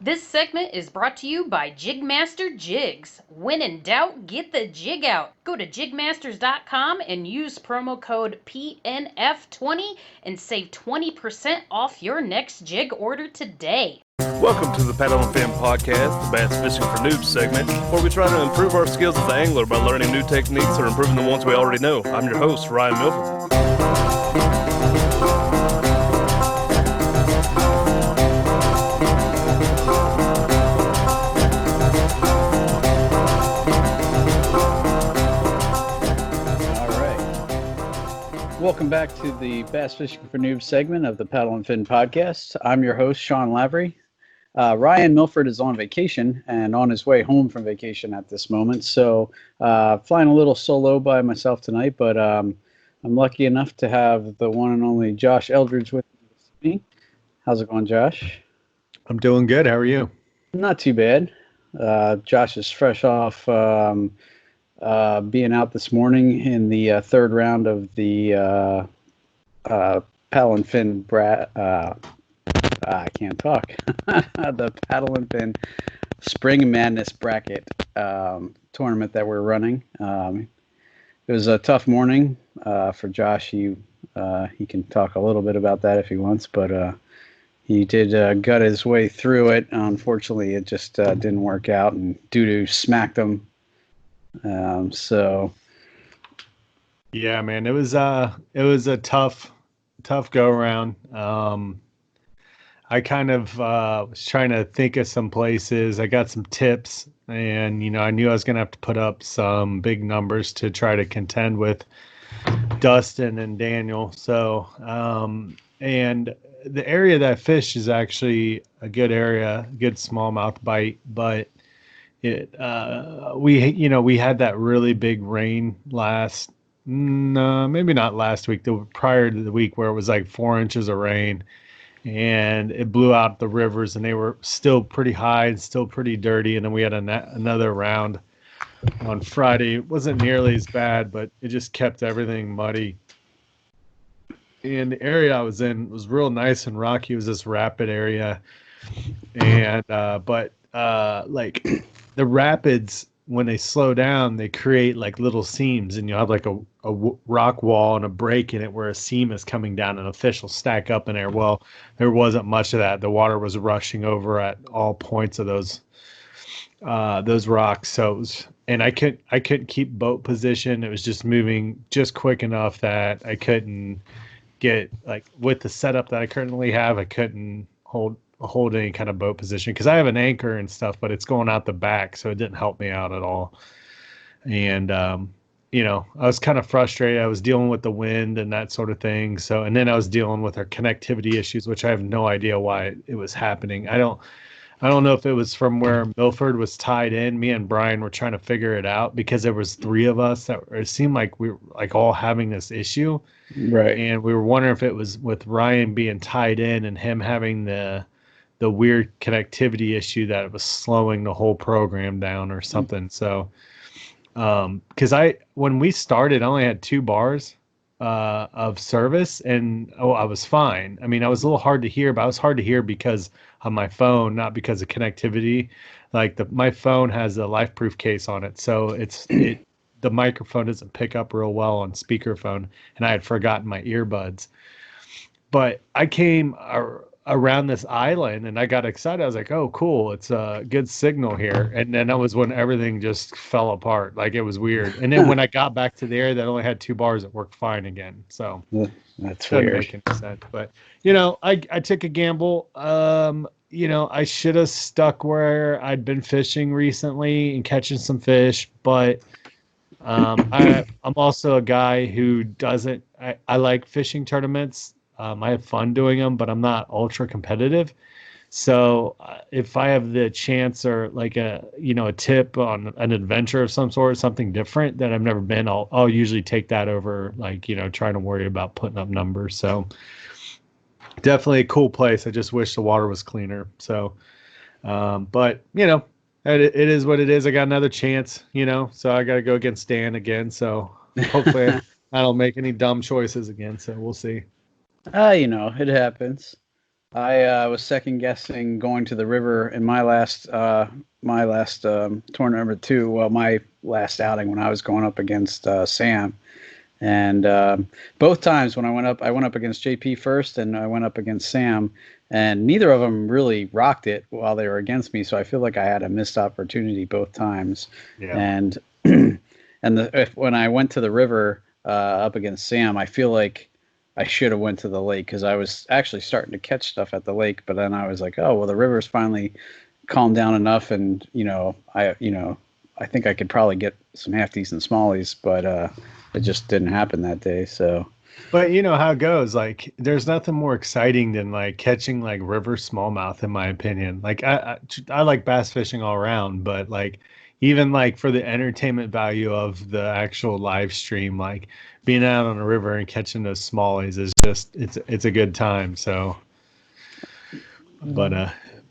This segment is brought to you by Jigmaster Jigs. When in doubt, get the jig out. Go to jigmasters.com and use promo code PNF20 and save 20% off your next jig order today. Welcome to the Paddle and Fin Podcast, the Bass Fishing for Noobs segment, where we try to improve our skills as an angler by learning new techniques or improving the ones we already know. I'm your host, Ryan Milford. Welcome back to the Bass Fishing for Noobs segment of the Paddle and Fin podcast. I'm your host, Sean Lavery. Ryan Milford is on vacation and on his way home from vacation at this moment. So flying a little solo by myself tonight, but I'm lucky enough to have the one and only Josh Eldridge with me. How's it going, Josh? I'm doing good. How are you? Not too bad. Josh is fresh off being out this morning in the third round of the Paddle and Fin I can't talk. The Paddle and Fin Spring Madness Bracket tournament that we're running. It was a tough morning for Josh. He can talk a little bit about that if he wants, but he did gut his way through it. Unfortunately, it just didn't work out, and doo-doo smacked him. Yeah, man, it was a tough go around. I kind of was trying to think of some places. I got some tips, and I knew I was gonna have to put up some big numbers to try to contend with Dustin and Daniel. So, and the area that I fish is actually a good area, good smallmouth bite, but we had that really big rain maybe not last week, prior to the week, where it was like 4 inches of rain, and it blew out the rivers, and they were still pretty high and still pretty dirty. And then we had another round on Friday. It wasn't nearly as bad, but it just kept everything muddy. And the area I was in was real nice and rocky. It was this rapid area, and like the rapids, when they slow down, they create like little seams, and you'll have like a rock wall and a break in it where a seam is coming down and a fish will stack up in there. Well, there wasn't much of that. The water was rushing over at all points of those rocks. So I couldn't keep boat position. It was just moving just quick enough that I couldn't get, like, with the setup that I currently have, I couldn't hold any kind of boat position because I have an anchor and stuff, but it's going out the back, so it didn't help me out at all. And I was kind of frustrated. I was dealing with the wind and that sort of thing. So, and then I was dealing with our connectivity issues, which I have no idea why it was happening. I don't know if it was from where Milford was tied in. Me and Brian were trying to figure it out because there was three of us it seemed like we were like all having this issue. Right. And we were wondering if it was with Ryan being tied in and him having the weird connectivity issue that it was slowing the whole program down or something. So, because when we started, I only had 2 bars of service, and I was fine. I mean, I was a little hard to hear, but I was hard to hear because of my phone, not because of connectivity. Like my phone has a LifeProof case on it, so the microphone doesn't pick up real well on speakerphone, and I had forgotten my earbuds. But I came around this island and I got excited. I was like, oh, cool, it's a good signal here. And then that was when everything just fell apart. Like, it was weird. And then when I got back to the area that only had 2 bars, it worked fine again. So that's doesn't weird. make any sense. But I took a gamble. I should have stuck where I'd been fishing recently and catching some fish, but I'm also a guy who doesn't. I like fishing tournaments. I have fun doing them, but I'm not ultra competitive. So if I have the chance or like a tip on an adventure of some sort, something different that I've never been, I'll usually take that over, like, trying to worry about putting up numbers. So definitely a cool place. I just wish the water was cleaner. So, but it is what it is. I got another chance, so I got to go against Dan again. So hopefully I don't make any dumb choices again. So we'll see. It happens. I was second guessing going to the river in my last tournament number two. Well, my last outing when I was going up against Sam, and both times when I went up against JP first, and I went up against Sam, and neither of them really rocked it while they were against me. So I feel like I had a missed opportunity both times. Yeah. And when I went to the river up against Sam, I feel like I should have went to the lake because I was actually starting to catch stuff at the lake, but then I was like, oh well, the river's finally calmed down enough, and I think I could probably get some half decent smallies, but it just didn't happen that day. So But you know how it goes. Like, there's nothing more exciting than like catching like river smallmouth, in my opinion. Like, I like bass fishing all around, but like even like for the entertainment value of the actual live stream, like being out on a river and catching those smallies is just it's a good time. So, but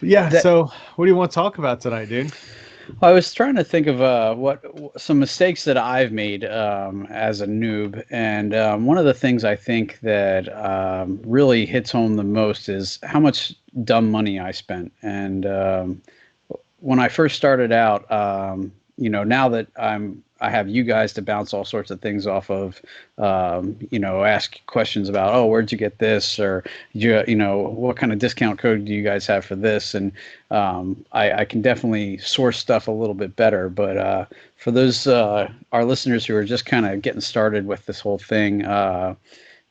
yeah. that So, what do you want to talk about tonight, dude? I was trying to think of what some mistakes that I've made as a noob, and one of the things I think that really hits home the most is how much dumb money I spent. And when I first started out, now that I have you guys to bounce all sorts of things off of, ask questions about, oh, where'd you get this, or what kind of discount code do you guys have for this, and I can definitely source stuff a little bit better. But for those our listeners who are just kind of getting started with this whole thing,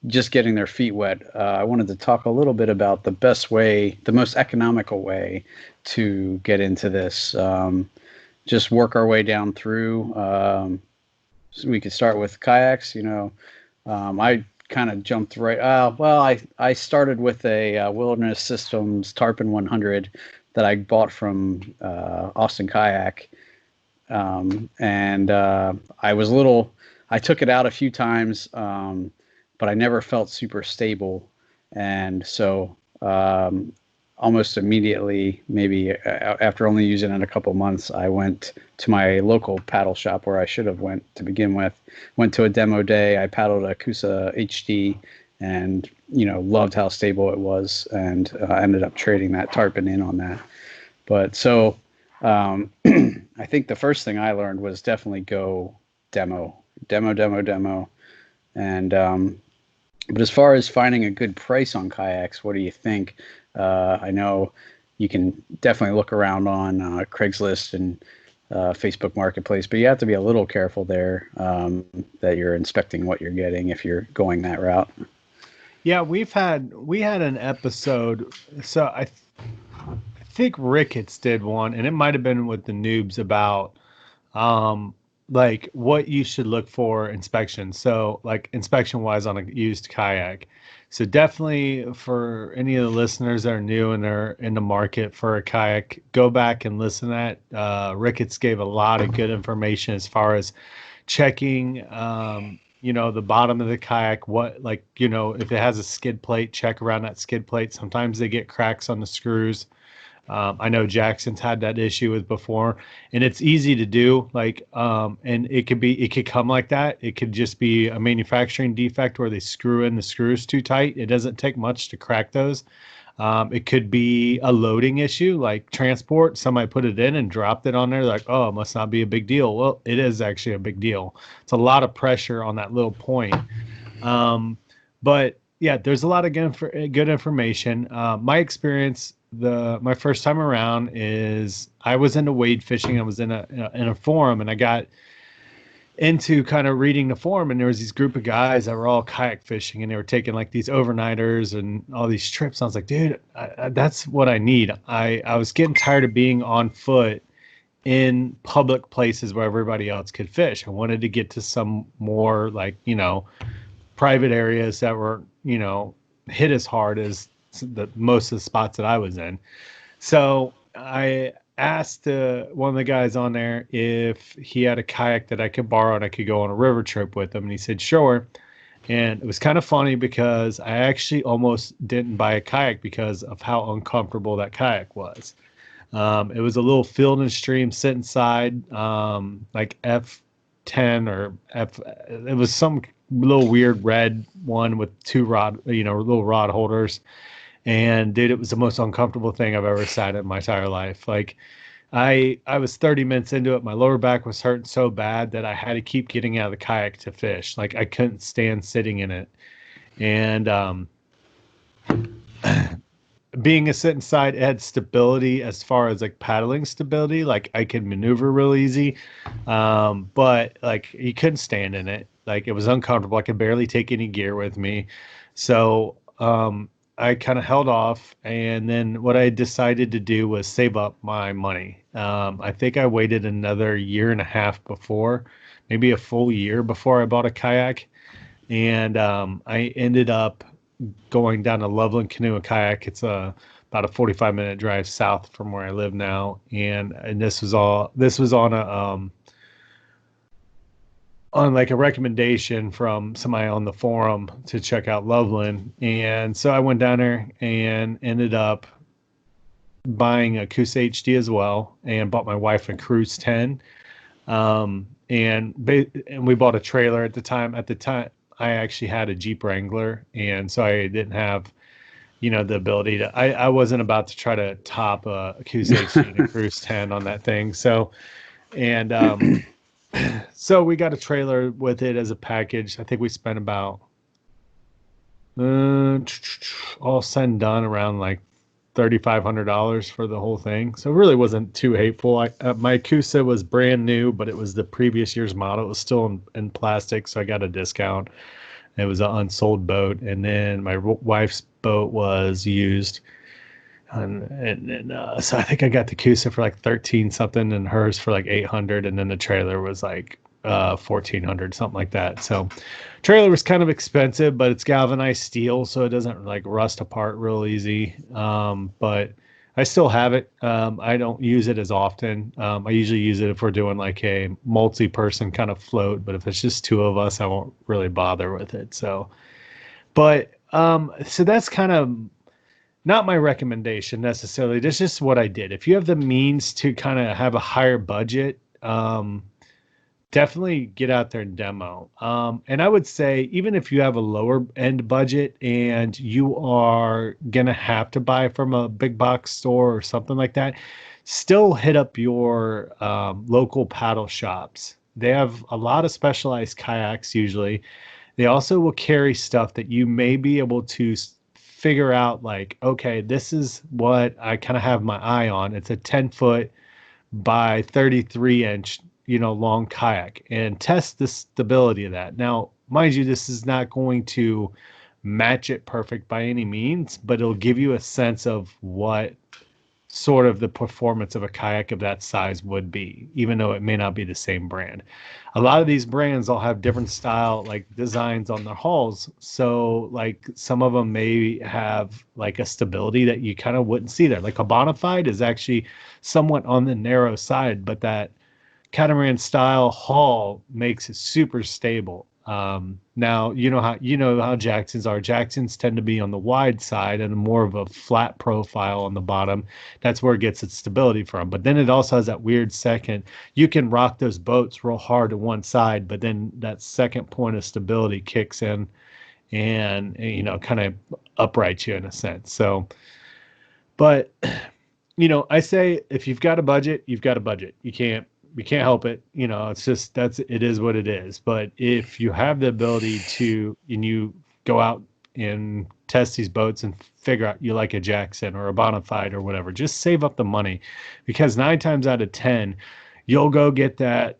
just getting their feet wet, I wanted to talk a little bit about the best way, the most economical way to get into this. Just work our way down through. So we could start with kayaks. I kind of jumped right. I started with a Wilderness Systems Tarpon 100 that I bought from Austin Kayak, and I was little. I took it out a few times, but I never felt super stable, and so almost immediately, maybe after only using it a couple months, I went to my local paddle shop where I should have went to begin with. Went to a demo day. I paddled a Kusa HD, and loved how stable it was, and ended up trading that tarpon in on that. But so I think the first thing I learned was definitely go demo, and but as far as finding a good price on kayaks, what do you think? I know you can definitely look around on Craigslist and Facebook Marketplace, but you have to be a little careful there that you're inspecting what you're getting if you're going that route. Yeah, we had an episode. So I think Ricketts did one, and it might have been with the Noobs about like what you should look for inspection. So like inspection wise on a used kayak. So definitely for any of the listeners that are new and they're in the market for a kayak, go back and listen to that. Ricketts gave a lot of good information as far as checking the bottom of the kayak, if it has a skid plate, check around that skid plate. Sometimes they get cracks on the screws. I know Jackson's had that issue with before, and it's easy to do. And it could come like that. It could just be a manufacturing defect where they screw in the screws too tight. It doesn't take much to crack those. It could be a loading issue, like transport. Somebody put it in and dropped it on there. Like, oh, it must not be a big deal. Well, it is actually a big deal. It's a lot of pressure on that little point. But yeah, there's a lot of good information. My experience, my first time around is I was into wade fishing. I was in a forum, and I got into kind of reading the forum, and there was these group of guys that were all kayak fishing, and they were taking like these overnighters and all these trips. I was like, dude, that's what I need. I was getting tired of being on foot in public places where everybody else could fish. I wanted to get to some more private areas that were hit as hard as most of the spots that I was in. So I asked one of the guys on there if he had a kayak that I could borrow and I could go on a river trip with him. And he said, sure. And it was kind of funny because I actually almost didn't buy a kayak because of how uncomfortable that kayak was. It was a little Field and Stream sit inside, like F10 or it was some little weird red one with two little rod holders. And dude, it was the most uncomfortable thing I've ever sat in my entire life. Like I was 30 minutes into it. My lower back was hurting so bad that I had to keep getting out of the kayak to fish. Like I couldn't stand sitting in it. And being a sit inside, it had stability as far as like paddling stability. Like I could maneuver real easy. But like you couldn't stand in it. Like it was uncomfortable. I could barely take any gear with me. So I kind of held off. And then what I decided to do was save up my money. I think I waited another year and a half before, maybe a full year before I bought a kayak. And I ended up going down to Loveland Canoe and Kayak. It's about a 45-minute drive south from where I live now. And this was on a on like a recommendation from somebody on the forum to check out Loveland. And so I went down there and ended up buying a Coosa HD as well, and bought my wife a Cruise 10. And we bought a trailer at the time. At the time, I actually had a Jeep Wrangler, and so I didn't have, the ability to. I wasn't about to try to top a Coosa HD and a Cruise 10 on that thing. So, and so we got a trailer with it as a package. I think we spent about all said and done around like $3,500 for the whole thing. So it really wasn't too hateful. My Coosa was brand new, but it was the previous year's model. It was still in plastic, so I got a discount. It was an unsold boat, and then my wife's boat was used. And so I think I got the Coosa for like 13 something, and hers for like 800, and then the trailer was like 1,400, something like that. So trailer was kind of expensive, but it's galvanized steel, so it doesn't like rust apart real easy. But I still have it. I don't use it as often. I usually use it if we're doing like a multi-person kind of float, but if it's just two of us, I won't really bother with it. So that's kind of not my recommendation necessarily. That's just what I did. If you have the means to kind of have a higher budget, definitely get out there and demo. And I would say, even if you have a lower end budget and you are going to have to buy from a big box store or something like that, still hit up your local paddle shops. They have a lot of specialized kayaks usually. They also will carry stuff that you may be able to figure out, like, okay, this is what I kind of have my eye on. It's a 10-foot by 33-inch, long kayak, and test the stability of that. Now, mind you, this is not going to match it perfect by any means, but it'll give you a sense of what sort of the performance of a kayak of that size would be, even though it may not be the same brand. A lot of these brands all have different style, like designs on their hulls. So like some of them may have like a stability that you kind of wouldn't see there. Like a Bonafide is actually somewhat on the narrow side, but that catamaran style hull makes it super stable. Now you know how Jacksons are. Jacksons tend to be on the wide side and more of a flat profile on the bottom. That's where it gets its stability from. But then it also has that weird second. You can rock those boats real hard to one side, but then that second point of stability kicks in and kind of uprights you in a sense. So, but I say if you've got a budget, you've got a budget. You can't help it. It's just, it is what it is. But if you have the ability to, and you go out and test these boats and figure out you like a Jackson or a Bonafide or whatever, just save up the money, because 9 times out of 10, you'll go get that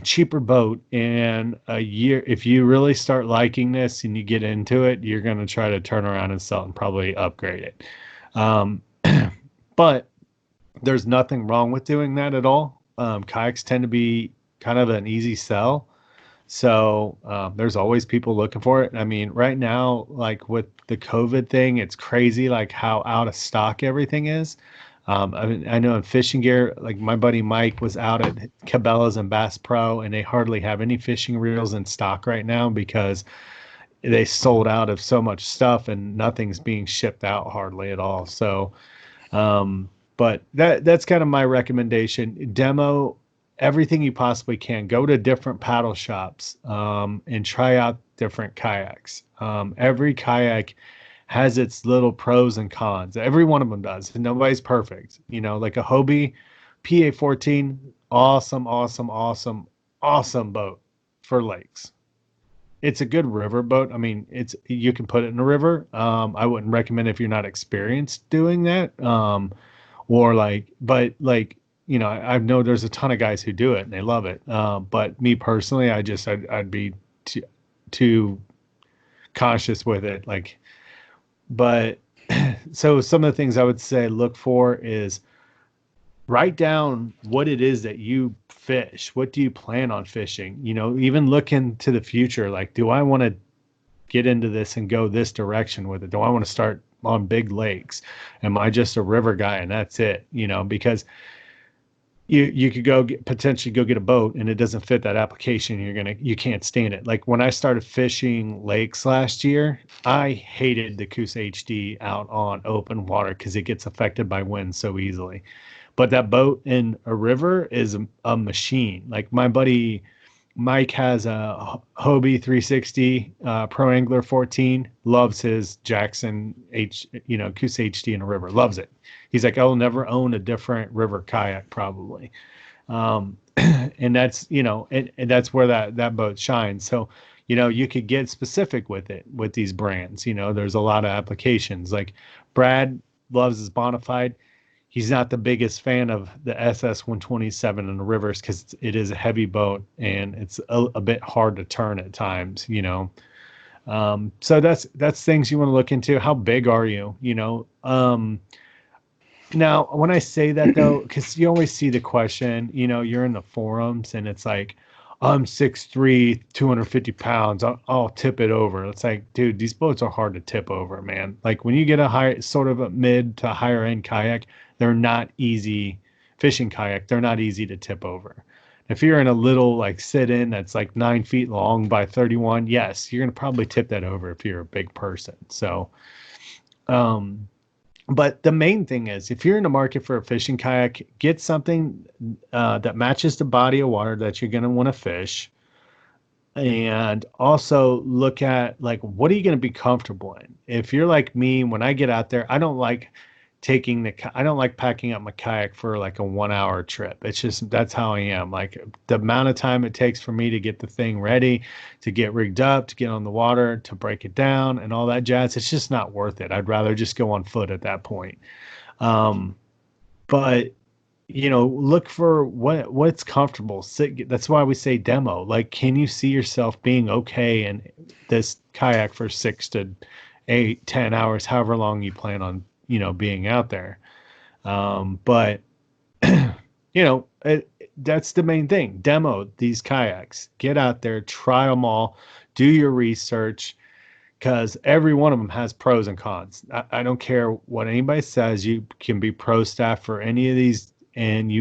cheaper boat, and a year, if you really start liking this and you get into it, you're going to try to turn around and sell it and probably upgrade it. But there's nothing wrong with doing that at all. Kayaks tend to be kind of an easy sell. So there's always people looking for it. I mean, right now, like with the COVID thing, it's crazy like how out of stock everything is. I know in fishing gear, like my buddy Mike was out at Cabela's and Bass Pro, and they hardly have any fishing reels in stock right now because they sold out of so much stuff and nothing's being shipped out hardly at all. So but that's kind of my recommendation. Demo everything you possibly can. Go to different paddle shops and try out different kayaks. Every kayak has its little pros and cons. Every one of them does. And nobody's perfect. You know, like a Hobie PA14, awesome, awesome, awesome, awesome boat for lakes. It's a good river boat. I mean, you can put it in a river. I wouldn't recommend if you're not experienced doing that. Or like, but like, you know, I know there's a ton of guys who do it and they love it. But me personally, I'd be too cautious with it. Like, but so some of the things I would say look for is write down what it is that you fish. What do you plan on fishing? You know, even look into the future. Like, do I want to get into this and go this direction with it? Do I want to start on big lakes? Am I just a river guy and that's it? You know, because you could potentially go get a boat and it doesn't fit that application. You can't stand it. Like when I started fishing lakes last year, I hated the Coosa HD out on open water because it gets affected by wind so easily. But that boat in a river is a machine. Like my buddy Mike has a Hobie 360 Pro Angler 14. Loves his Jackson Coosa HD in a river. Loves it. He's like, I'll never own a different river kayak probably. And that's and that's where that boat shines. So you could get specific with it with these brands. There's a lot of applications. Like Brad loves his Bonafide. He's not the biggest fan of the SS127 in the rivers because it is a heavy boat and it's a bit hard to turn at times, So that's things you want to look into. How big are you? Now, when I say that though, because you always see the question, you're in the forums and it's like, I'm 6'3", 250 pounds. I'll tip it over. It's like, dude, these boats are hard to tip over, man. Like when you get a mid to higher end kayak, they're not easy fishing kayak. They're not easy to tip over. If you're in a little like sit-in that's like 9 feet long by 31, yes, you're going to probably tip that over if you're a big person. So, but the main thing is if you're in the market for a fishing kayak, get something that matches the body of water that you're going to want to fish. And also look at like, what are you going to be comfortable in? If you're like me, when I get out there, I don't like packing up my kayak for like a 1 hour trip. It's just, that's how I am. Like the amount of time it takes for me to get the thing ready, to get rigged up, to get on the water, to break it down and all that jazz. It's just not worth it. I'd rather just go on foot at that point. But look for what's comfortable. That's why we say demo. Like, can you see yourself being okay in this kayak for 6 to 8, 10 hours, however long you plan on being out there. But that's the main thing. Demo these kayaks, get out there, try them all, do your research, because every one of them has pros and cons. I don't care what anybody says. You can be pro staff for any of these and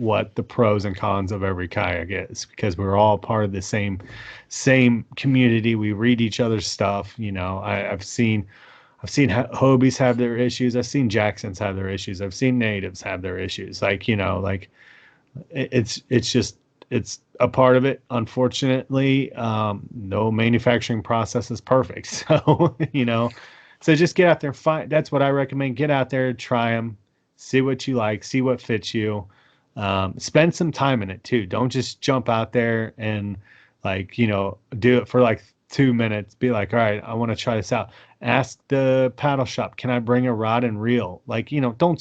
what the pros and cons of every kayak is, because we're all part of the same community. We read each other's stuff. I've seen Hobies have their issues. I've seen Jacksons have their issues. I've seen Natives have their issues. It's a part of it. Unfortunately, no manufacturing process is perfect. So, so just get out there, that's what I recommend. Get out there, try them, see what you like, see what fits you. Spend some time in it too. Don't just jump out there and do it for like 2 minutes. Be like, all right, I want to try this out. Ask the paddle shop, can I bring a rod and reel? Don't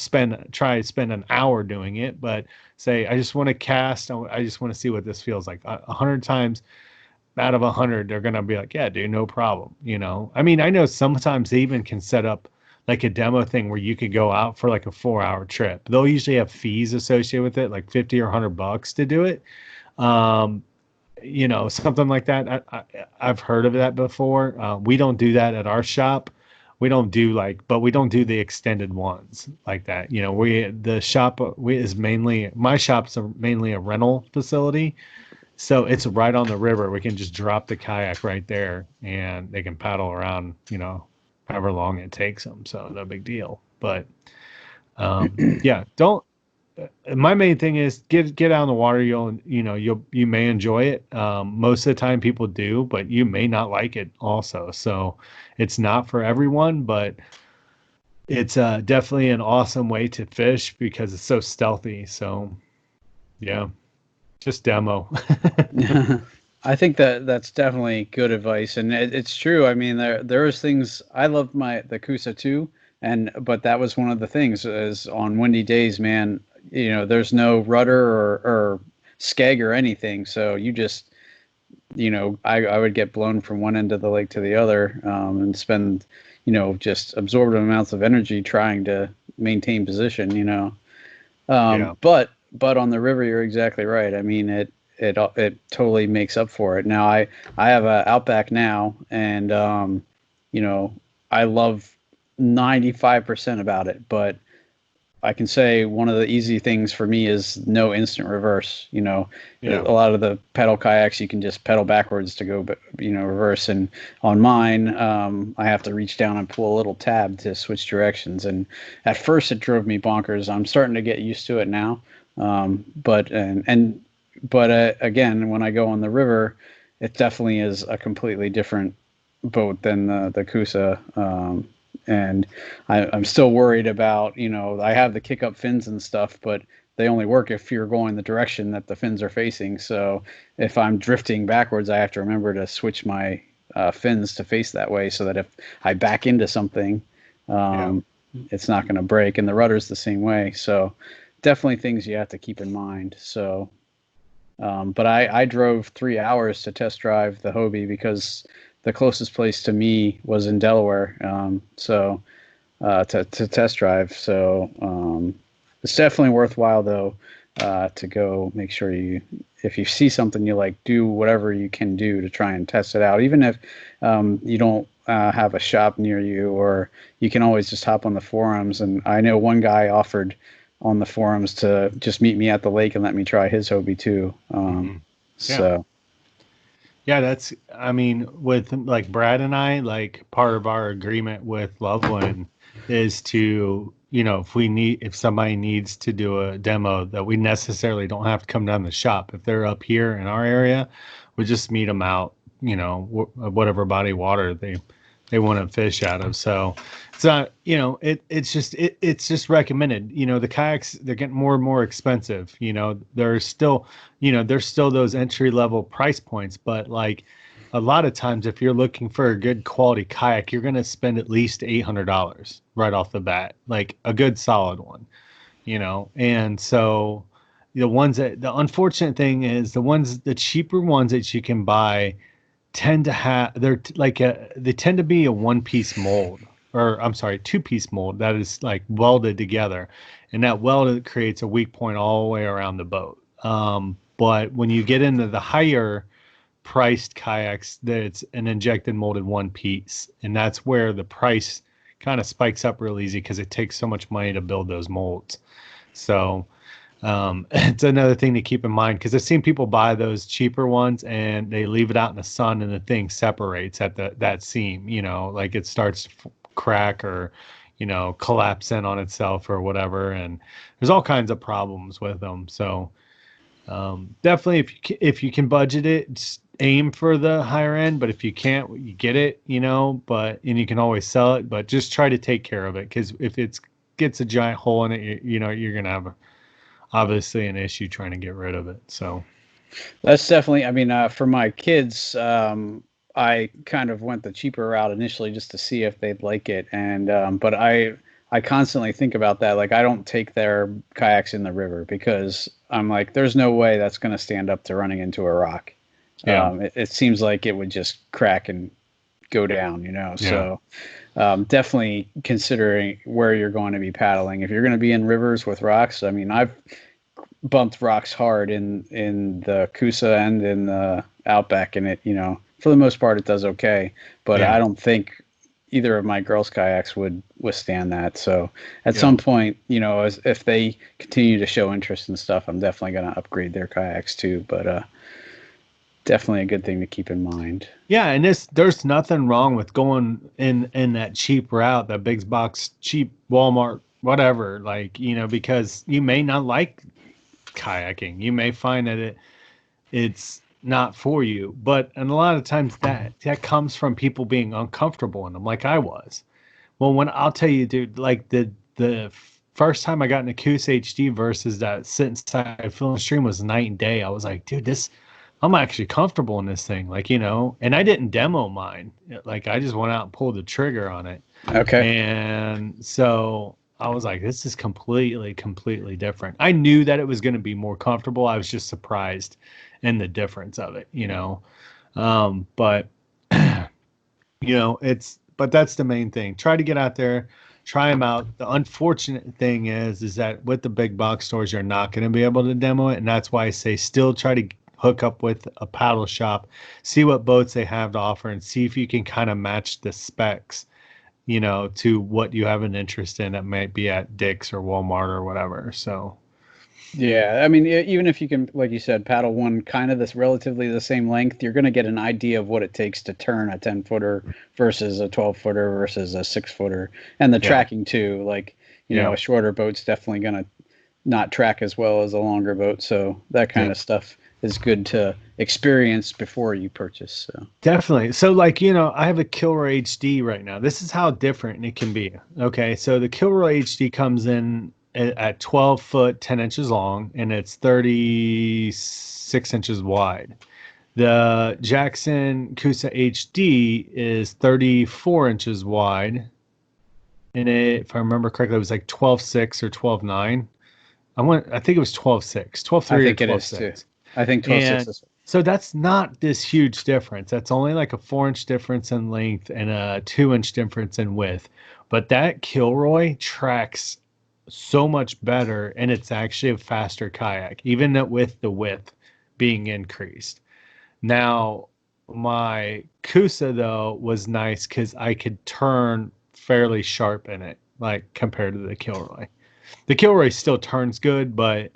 try to spend an hour doing it, but say, I just want to cast. I just want to see what this feels like. 100 times out of 100, they're going to be like, yeah, dude, no problem. I mean, I know sometimes they even can set up like a demo thing where you could go out for like a 4-hour trip. They'll usually have fees associated with it, like 50 or $100 to do it. Something like that. I've heard of that before. We don't do that at our shop. We don't do but we don't do the extended ones like that. My shop's mainly a rental facility. So it's right on the river. We can just drop the kayak right there and they can paddle around, however long it takes them. So no big deal. But yeah, my main thing is get out in the water. You may enjoy it. Most of the time people do, but you may not like it also. So it's not for everyone, but it's definitely an awesome way to fish because it's so stealthy. So yeah, just demo. I think that's definitely good advice, and it's true. I mean, there is things I loved the Kusa too, but that was one of the things is on windy days, man. There's no rudder or skeg or anything, so you just I would get blown from one end of the lake to the other, and spend just absorbent amounts of energy trying to maintain position. Yeah. But on the river, you're exactly right. I mean, it totally makes up for it. Now I have a Outback now, and I love 95% about it. But I can say one of the easy things for me is no instant reverse. Yeah. A lot of the pedal kayaks you can just pedal backwards to go, reverse. And on mine, I have to reach down and pull a little tab to switch directions. And at first, it drove me bonkers. I'm starting to get used to it now. But again, when I go on the river, it definitely is a completely different boat than the Kusa. And I'm still worried about, I have the kick up fins and stuff, but they only work if you're going the direction that the fins are facing. So if I'm drifting backwards, I have to remember to switch my fins to face that way so that if I back into something, it's not going to break. And the rudder's the same way. So definitely things you have to keep in mind. So, but I drove 3 hours to test drive the Hobie because the closest place to me was in Delaware. To test drive. So, it's definitely worthwhile though, to go make sure if you see something you like, do whatever you can do to try and test it out. Even if, you don't, have a shop near you, or you can always just hop on the forums. And I know one guy offered on the forums to just meet me at the lake and let me try his Hobie too. So. Yeah, I mean, with like Brad and I, like part of our agreement with Loveland is to, if somebody needs to do a demo, that we necessarily don't have to come down the shop. If they're up here in our area, we just meet them out, whatever body water they want to fish out of. So it's not, it's just recommended. The kayaks, they're getting more and more expensive. There's still those entry level price points, but like a lot of times, if you're looking for a good quality kayak, you're going to spend at least $800 right off the bat, like a good solid one, and so the unfortunate thing is the cheaper ones that you can buy tend to have they tend to be a one-piece mold, or I'm sorry, two-piece mold that is like welded together, and that weld creates a weak point all the way around the boat. But when you get into the higher priced kayaks, that's an injected molded one piece, and that's where the price kind of spikes up real easy because it takes so much money to build those molds. So it's another thing to keep in mind, because I've seen people buy those cheaper ones and they leave it out in the sun and the thing separates at that seam, like it starts to crack or collapse in on itself or whatever, and there's all kinds of problems with them. So definitely if you can budget it, just aim for the higher end, but if you can't, you get it, and you can always sell it, but just try to take care of it, because if it gets a giant hole in it, you're gonna have obviously an issue trying to get rid of it. So that's definitely, I mean, for my kids, I kind of went the cheaper route initially just to see if they'd like it. And, but I constantly think about that. Like, I don't take their kayaks in the river because I'm like, there's no way that's going to stand up to running into a rock. Yeah. It seems like it would just crack and go down, So definitely considering where you're going to be paddling. If you're going to be in rivers with rocks, I mean, I've bumped rocks hard in the Kusa and in the Outback, and it, for the most part, it does okay. But I don't think either of my girls' kayaks would withstand that. So at some point, if they continue to show interest and stuff, I'm definitely going to upgrade their kayaks too. But definitely a good thing to keep in mind. Yeah, and there's nothing wrong with going in that cheap route, that big box cheap Walmart whatever, like, because you may not like kayaking. You may find that it's not for you. And a lot of times that comes from people being uncomfortable in them, like I was. Well, when I'll tell you, dude, like the first time I got an Acoustic HD versus that sit inside film stream was night and day. I was like, dude, I'm actually comfortable in this thing, like, and I didn't demo mine. Like, I just went out and pulled the trigger on it. Okay. And so I was like, this is completely different. I knew that it was going to be more comfortable. I was just surprised in the difference of it, but but that's the main thing. Try to get out there, try them out. The unfortunate thing is that with the big box stores, you're not going to be able to demo it. And that's why I say still try to hook up with a paddle shop, see what boats they have to offer, and see if you can kind of match the specs, to what you have an interest in that might be at Dick's or Walmart or whatever. So, yeah, I mean, even if you can, like you said, paddle one kind of this relatively the same length, you're going to get an idea of what it takes to turn a 10-footer versus a 12-footer versus a 6-footer, and the tracking too. Like, a shorter boat's definitely going to not track as well as a longer boat. So that kind of stuff is good to experience before you purchase. So definitely. So, like, I have a Kilroy HD right now. This is how different it can be. Okay, so the Kilroy HD comes in at 12 foot 10 inches long, and it's 36 inches wide. The Jackson Kusa HD is 34 inches wide, and if I remember correctly, it was like 12.6 or 12.9. I think it was 12.6, 12.3 I think or it is 12.6. too. I think 12.6 is. So that's not this huge difference. That's only like a 4-inch difference in length and a 2-inch difference in width. But that Kilroy tracks so much better, and it's actually a faster kayak, even with the width being increased. Now, my Kusa, though, was nice because I could turn fairly sharp in it, like compared to the Kilroy. The Kilroy still turns good, but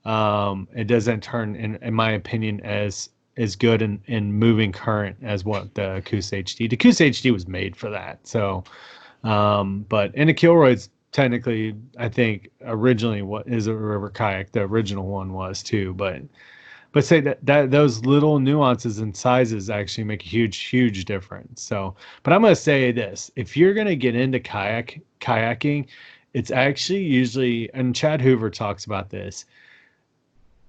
it doesn't turn, in my opinion, as good in moving current as what the Kusa HD. The Kusa HD was made for that. So, but in the Kilroy's technically, I think originally what is a river kayak, the original one was too, but say that those little nuances and sizes actually make a huge difference. So, but I'm going to say this, if you're going to get into kayaking, it's actually usually, and Chad Hoover talks about this,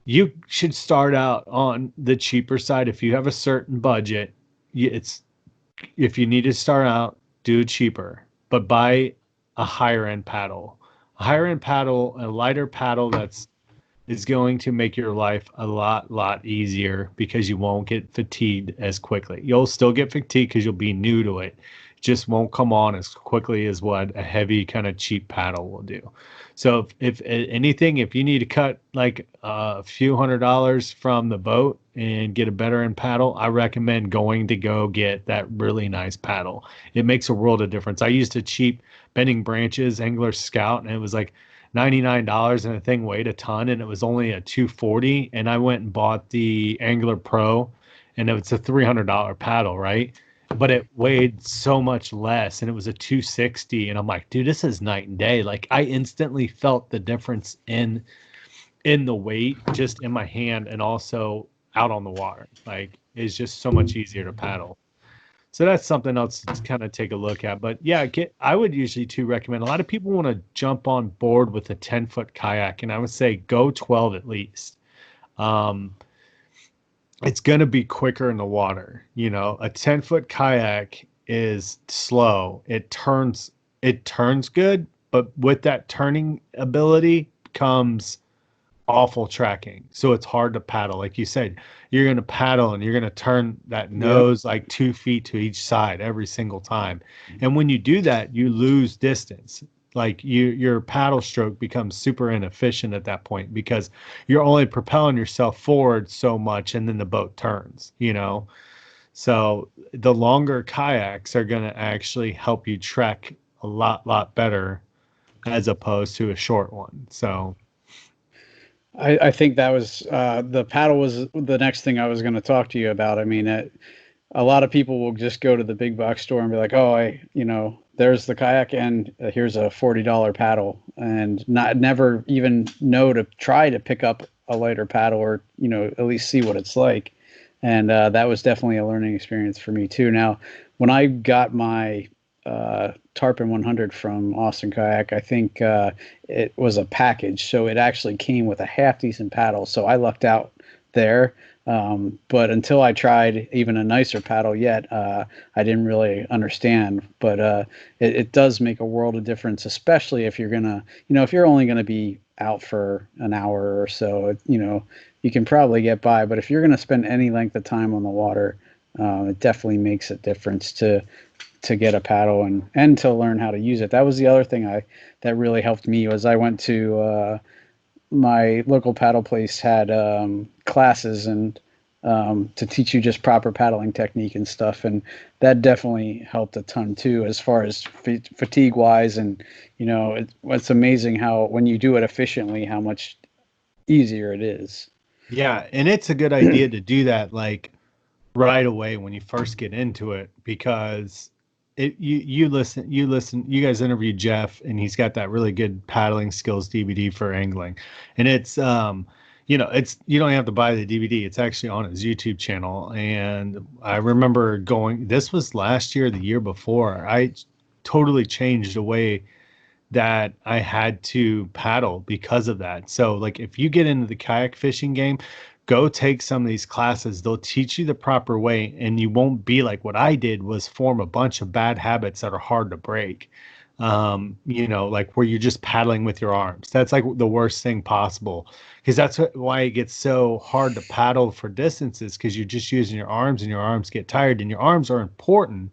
you should start out on the cheaper side. If you have a certain budget, if you need to start out, do it cheaper, but buy a higher end paddle. A higher end paddle, a lighter paddle is going to make your life a lot easier because you won't get fatigued as quickly. You'll still get fatigued because you'll be new to it. Just won't come on as quickly as what a heavy kind of cheap paddle will do. So if anything, if you need to cut like a few $100s from the boat and get a better end paddle, I recommend going to go get that really nice paddle. It makes a world of difference. I used a cheap Bending Branches Angler Scout, and it was like $99, and the thing weighed a ton, and it was only a 240. And I went and bought the Angler Pro, and it's a $300 paddle, right? But it weighed so much less, and it was a 260. And I'm like, dude, this is night and day. Like, I instantly felt the difference in the weight, just in my hand, and also out on the water. Like, it's just so much easier to paddle. So that's something else to kind of take a look at. But yeah, I would usually too recommend. A lot of people want to jump on board with a 10-foot kayak, and I would say go 12 at least. It's going to be quicker in the water. A 10-foot kayak is slow. It turns good, but with that turning ability comes awful tracking. So it's hard to paddle. Like you said, you're going to paddle and you're going to turn that nose like 2 feet to each side every single time. And when you do that, you lose distance. Like your paddle stroke becomes super inefficient at that point because you're only propelling yourself forward so much, and then the boat turns, So the longer kayaks are going to actually help you track a lot better as opposed to a short one. So I think that was the paddle was the next thing I was going to talk to you about. I mean, a lot of people will just go to the big box store and be like, oh, there's the kayak, and here's a $40 paddle, and never even know to try to pick up a lighter paddle, or at least see what it's like. And that was definitely a learning experience for me too. Now, when I got my Tarpon 100 from Austin Kayak, I think it was a package, so it actually came with a half decent paddle. So I lucked out there. But until I tried even a nicer paddle yet, I didn't really understand. But it does make a world of difference, especially if you're gonna, if you're only gonna be out for an hour or so, you can probably get by. But if you're gonna spend any length of time on the water, it definitely makes a difference to get a paddle and to learn how to use it. That was the other thing that really helped me. Was I went to my local paddle place had classes and to teach you just proper paddling technique and stuff, and that definitely helped a ton too, as far as fatigue wise. And it's amazing how when you do it efficiently, how much easier it is. Yeah, and it's a good idea to do that like right away when you first get into it, because you guys interviewed Jeff, and he's got that really good paddling skills DVD for angling, and it's it's, you don't have to buy the DVD. It's actually on his YouTube channel. And I remember this was last year, the year before, I totally changed the way that I had to paddle because of that. So like, if you get into the kayak fishing game, go take some of these classes. They'll teach you the proper way, and you won't be like what I did, was form a bunch of bad habits that are hard to break. Like where you're just paddling with your arms. That's like the worst thing possible, because that's why it gets so hard to paddle for distances, because you're just using your arms, and your arms get tired, and your arms are important.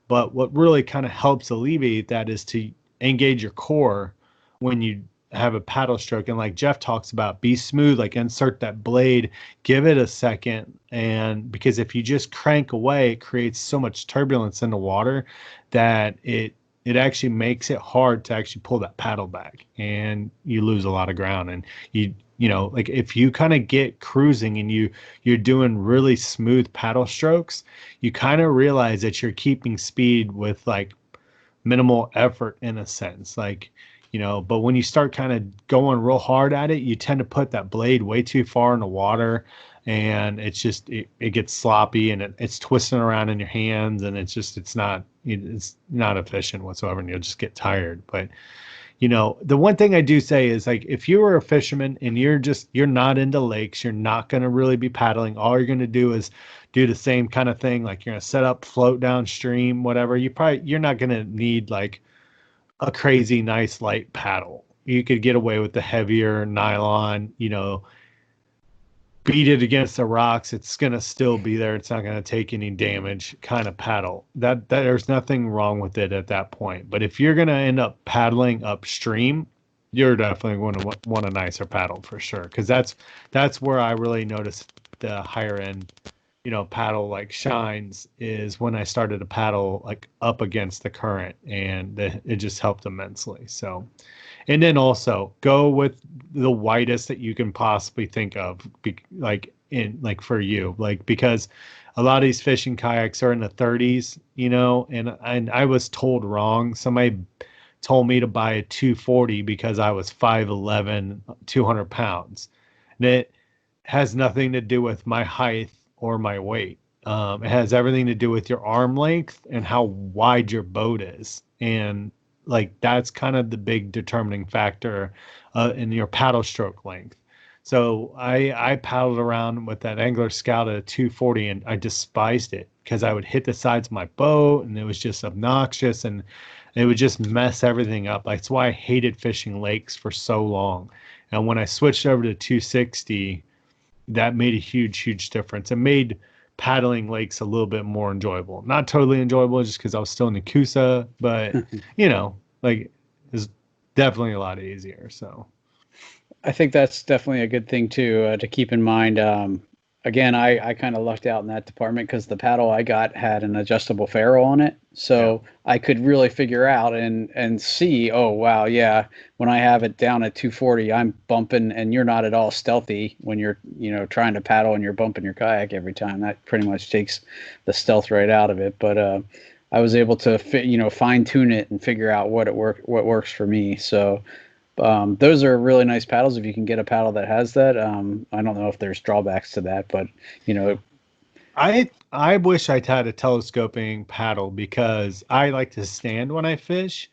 But what really kind of helps alleviate that is to engage your core when you have a paddle stroke. And like Jeff talks about, be smooth, like insert that blade, give it a second. And because if you just crank away, it creates so much turbulence in the water that it actually makes it hard to actually pull that paddle back, and you lose a lot of ground. And like if you kind of get cruising and you're doing really smooth paddle strokes, you kind of realize that you're keeping speed with like minimal effort in a sense, like, but when you start kind of going real hard at it, you tend to put that blade way too far in the water, and it's just, it gets sloppy, and it's twisting around in your hands, and it's not efficient whatsoever, and you'll just get tired. But the one thing I do say is, like, if you were a fisherman and you're not into lakes, you're not going to really be paddling. All you're going to do is do the same kind of thing. Like, you're going to set up, float downstream, whatever. You're not going to need like a crazy nice light paddle. You could get away with the heavier nylon, beat it against the rocks. It's going to still be there. It's not going to take any damage kind of paddle. That there's nothing wrong with it at that point. But if you're going to end up paddling upstream, you're definitely going to want a nicer paddle for sure. Cause that's where I really noticed the higher end, paddle like shines, is when I started to paddle like up against the current, and it just helped immensely. So, and then also go with the widest that you can possibly think of, for you, like, because a lot of these fishing kayaks are in the 30s, and I was told wrong. Somebody told me to buy a 240 because I was 5'11", 200 pounds. And it has nothing to do with my height or my weight. It has everything to do with your arm length and how wide your boat is. And like, that's kind of the big determining factor in your paddle stroke length. So I paddled around with that Angler Scout at a 240, and I despised it because I would hit the sides of my boat, and it was just obnoxious, and it would just mess everything up. That's why I hated fishing lakes for so long. And when I switched over to 260, that made a huge difference. It made paddling lakes a little bit more enjoyable. Not totally enjoyable, just because I was still in the Coosa, but like, it's definitely a lot easier. So I think that's definitely a good thing to keep in mind. Again, I kind of lucked out in that department because the paddle I got had an adjustable ferrule on it, so I could really figure out and see, oh wow, yeah, when I have it down at 240, I'm bumping, and you're not at all stealthy when you're trying to paddle and you're bumping your kayak every time. That pretty much takes the stealth right out of it. But I was able to fine tune it and figure out what works for me. So those are really nice paddles if you can get a paddle that has that. I don't know if there's drawbacks to that, but you know, I wish I'd had a telescoping paddle because I like to stand when I fish.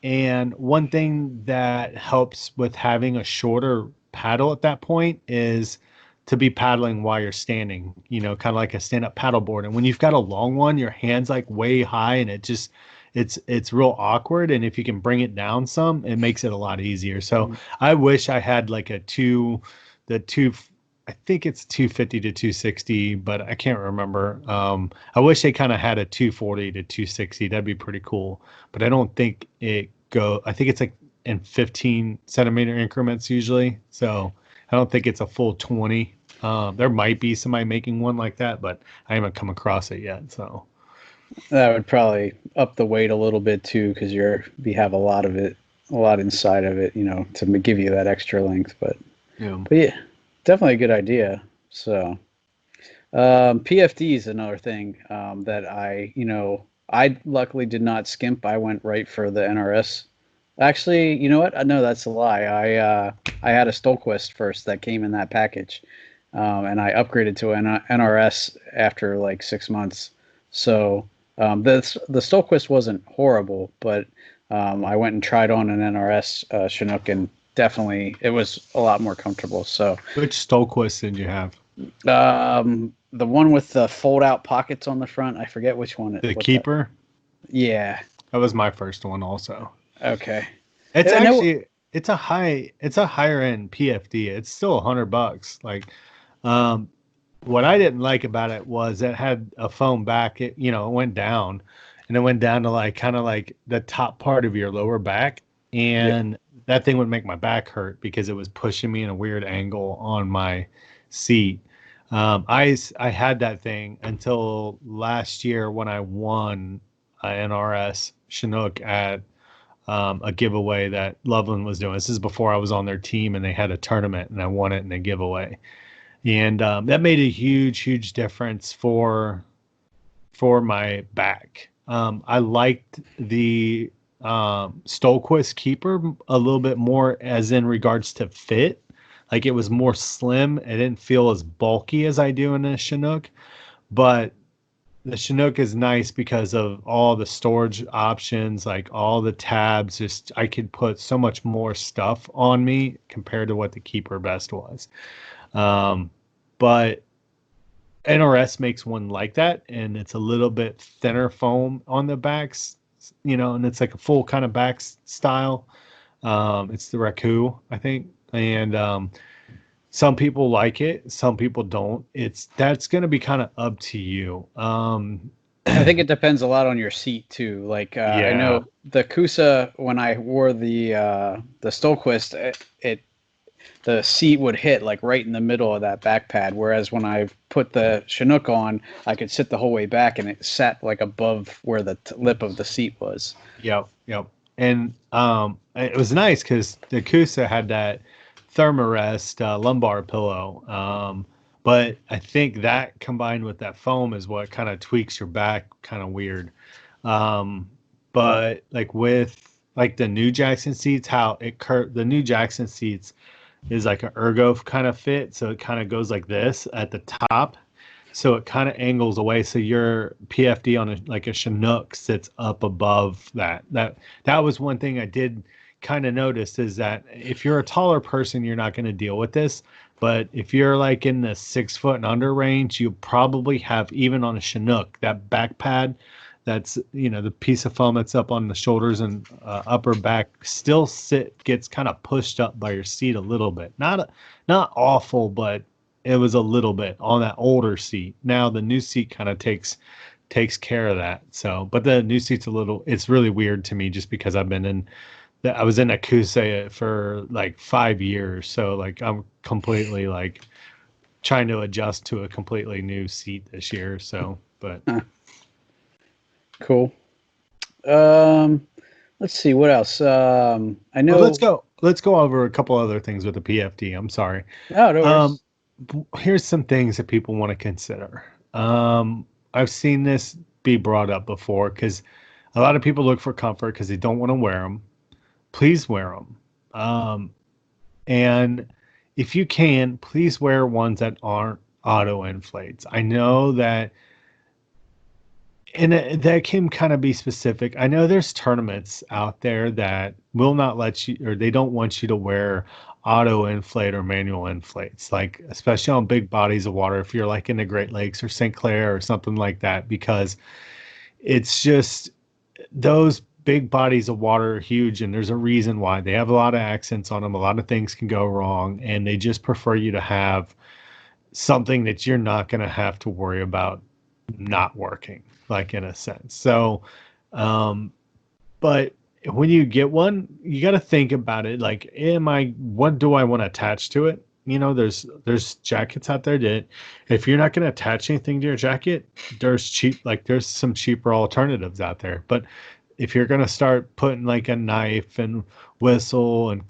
And one thing that helps with having a shorter paddle at that point is to be paddling while you're standing, kind of like a stand-up paddleboard. And when you've got a long one, your hand's like way high and it's real awkward. And if you can bring it down some, it makes it a lot easier. So I wish I had like I think it's 250 to 260, but I can't remember. I wish they kind of had a 240 to 260. That'd be pretty cool. But I don't think I think it's like in 15 centimeter increments usually. So I don't think it's a full 20. There might be somebody making one like that, but I haven't come across it yet. So that would probably up the weight a little bit too, because you have a lot inside of it, to give you that extra length. But yeah, definitely a good idea. So PFD is another thing that I luckily did not skimp. I went right for the NRS. Actually, you know what? No, that's a lie. I had a Stolquist first that came in that package, and I upgraded to an NRS after like 6 months. So the Stolquist wasn't horrible, but I went and tried on an NRS Chinook, and definitely it was a lot more comfortable. So which Stolquist did you have? The one with the fold-out pockets on the front. I forget which one. The Keeper? Yeah. That was my first one also. Okay. It's actually it's a higher end PFD. It's still $100. Like, what I didn't like about it was it had a foam back. It went down, and it went down to like kind of like the top part of your lower back, and that thing would make my back hurt because it was pushing me in a weird angle on my seat. I had that thing until last year when I won an NRS Chinook at a giveaway that Loveland was doing. This is before I was on their team, and they had a tournament, and I won it in a giveaway. And that made a huge difference for my back. I liked the Stolquist Keeper a little bit more, as in regards to fit. Like, it was more slim. It didn't feel as bulky as I do in a Chinook, but the Chinook is nice because of all the storage options, like all the tabs. Just I could put so much more stuff on me compared to what the Keeper Best was. But NRS makes one like that, and it's a little bit thinner foam on the backs, and it's like a full kind of back style. It's the Raku, I think, and some people like it, some people don't. That's going to be kind of up to you. I think it depends a lot on your seat too. Like I know the Kusa, when I wore the Stolquist, the seat would hit like right in the middle of that back pad. Whereas when I put the Chinook on, I could sit the whole way back, and it sat like above where the lip of the seat was. Yep. And it was nice because the Kusa had that Thermarest lumbar pillow. But I think that combined with that foam is what kind of tweaks your back kind of weird. But like with like the new Jackson seats, how the new Jackson seats is like an ergo kind of fit. So it kind of goes like this at the top. So it kind of angles away. So your PFD on like a Chinook sits up above that. That was one thing I did kind of notice, is that if you're a taller person, you're not going to deal with this. But if you're like in the 6 foot and under range, you probably have, even on a Chinook, that back pad, that's, the piece of foam that's up on the shoulders and upper back still gets kind of pushed up by your seat a little bit. Not awful, but it was a little bit on that older seat. Now the new seat kind of takes care of that. So, but the new seat's it's really weird to me just because I was in a Kusa for like 5 years. So like I'm completely like trying to adjust to a completely new seat this year. So, but cool. Let's see what else. I know. Well, let's go over a couple other things with the PFD. I'm sorry. Oh, no worries. Here's some things that people want to consider. I've seen this be brought up before, because a lot of people look for comfort because they don't want to wear them. Please wear them. And if you can, please wear ones that aren't auto inflates. I know that, and that can kind of be specific. I know there's tournaments out there that will not let you, or they don't want you to wear auto inflate or manual inflates, like especially on big bodies of water, if you're like in the Great Lakes or St. Clair or something like that, because it's just those big bodies of water are huge, and there's a reason why. They have a lot of accents on them. A lot of things can go wrong, and they just prefer you to have something that you're not going to have to worry about not working, like in a sense. So, but when you get one, you got to think about it. Like, what do I want to attach to it? There's jackets out there that if you're not going to attach anything to your jacket, there's some cheaper alternatives out there. But if you're going to start putting like a knife and whistle and,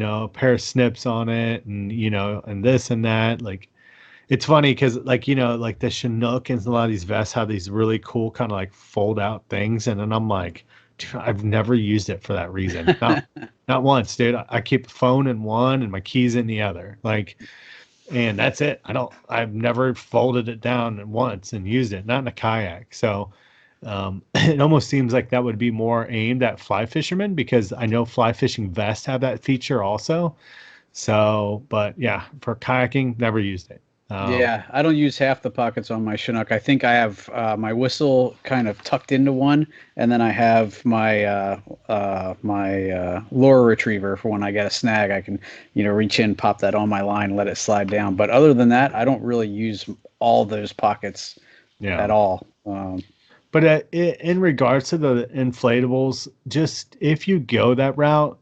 a pair of snips on it and, and this and that, like, it's funny because like, like the Chinook and a lot of these vests have these really cool kind of like fold out things. And then I'm like, dude, I've never used it for that reason. Not once, dude. I keep a phone in one and my keys in the other. Like, and that's it. I've never folded it down once and used it, not in a kayak. So it almost seems like that would be more aimed at fly fishermen, because I know fly fishing vests have that feature also. So, but yeah, for kayaking, never used it. Yeah, I don't use half the pockets on my Chinook. I think I have my whistle kind of tucked into one, and then I have my lure retriever for when I get a snag. I can, reach in, pop that on my line, let it slide down. But other than that, I don't really use all those pockets at all. But in regards to the inflatables, just if you go that route,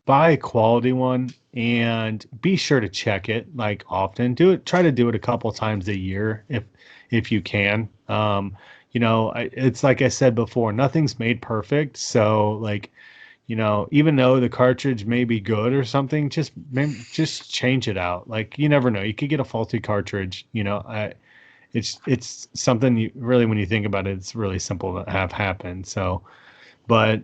buy a quality one and be sure to check it like often. Try to do it a couple times a year if you can. It's like I said before, nothing's made perfect. So like, even though the cartridge may be good or something, just change it out. Like, you never know. You could get a faulty cartridge. It's something you really, when you think about it, it's really simple to have happen. So, but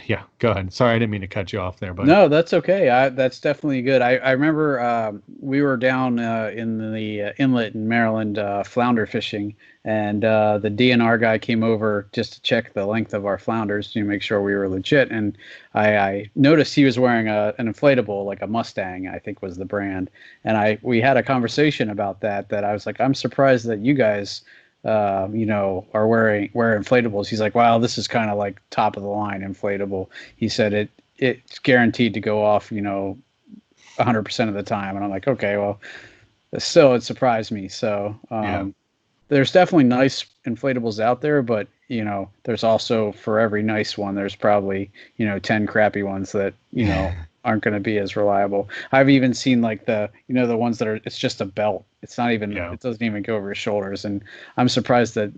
yeah, go ahead. Sorry, I didn't mean to cut you off there, but no, that's okay. That's definitely good. I remember we were down in the inlet in Maryland flounder fishing, and the DNR guy came over just to check the length of our flounders to make sure we were legit. And I noticed he was wearing an inflatable, like a Mustang, I think was the brand. And we had a conversation about that I was like, I'm surprised that you guys are wear inflatables. He's like, wow, this is kind of like top of the line inflatable. He said it's guaranteed to go off 100% of the time. And I'm like, okay, well, still it surprised me. So there's definitely nice inflatables out there, but there's also, for every nice one, there's probably 10 crappy ones that aren't going to be as reliable. I've even seen like the ones that it's just a belt. It's not even, it doesn't even go over your shoulders. And I'm surprised that,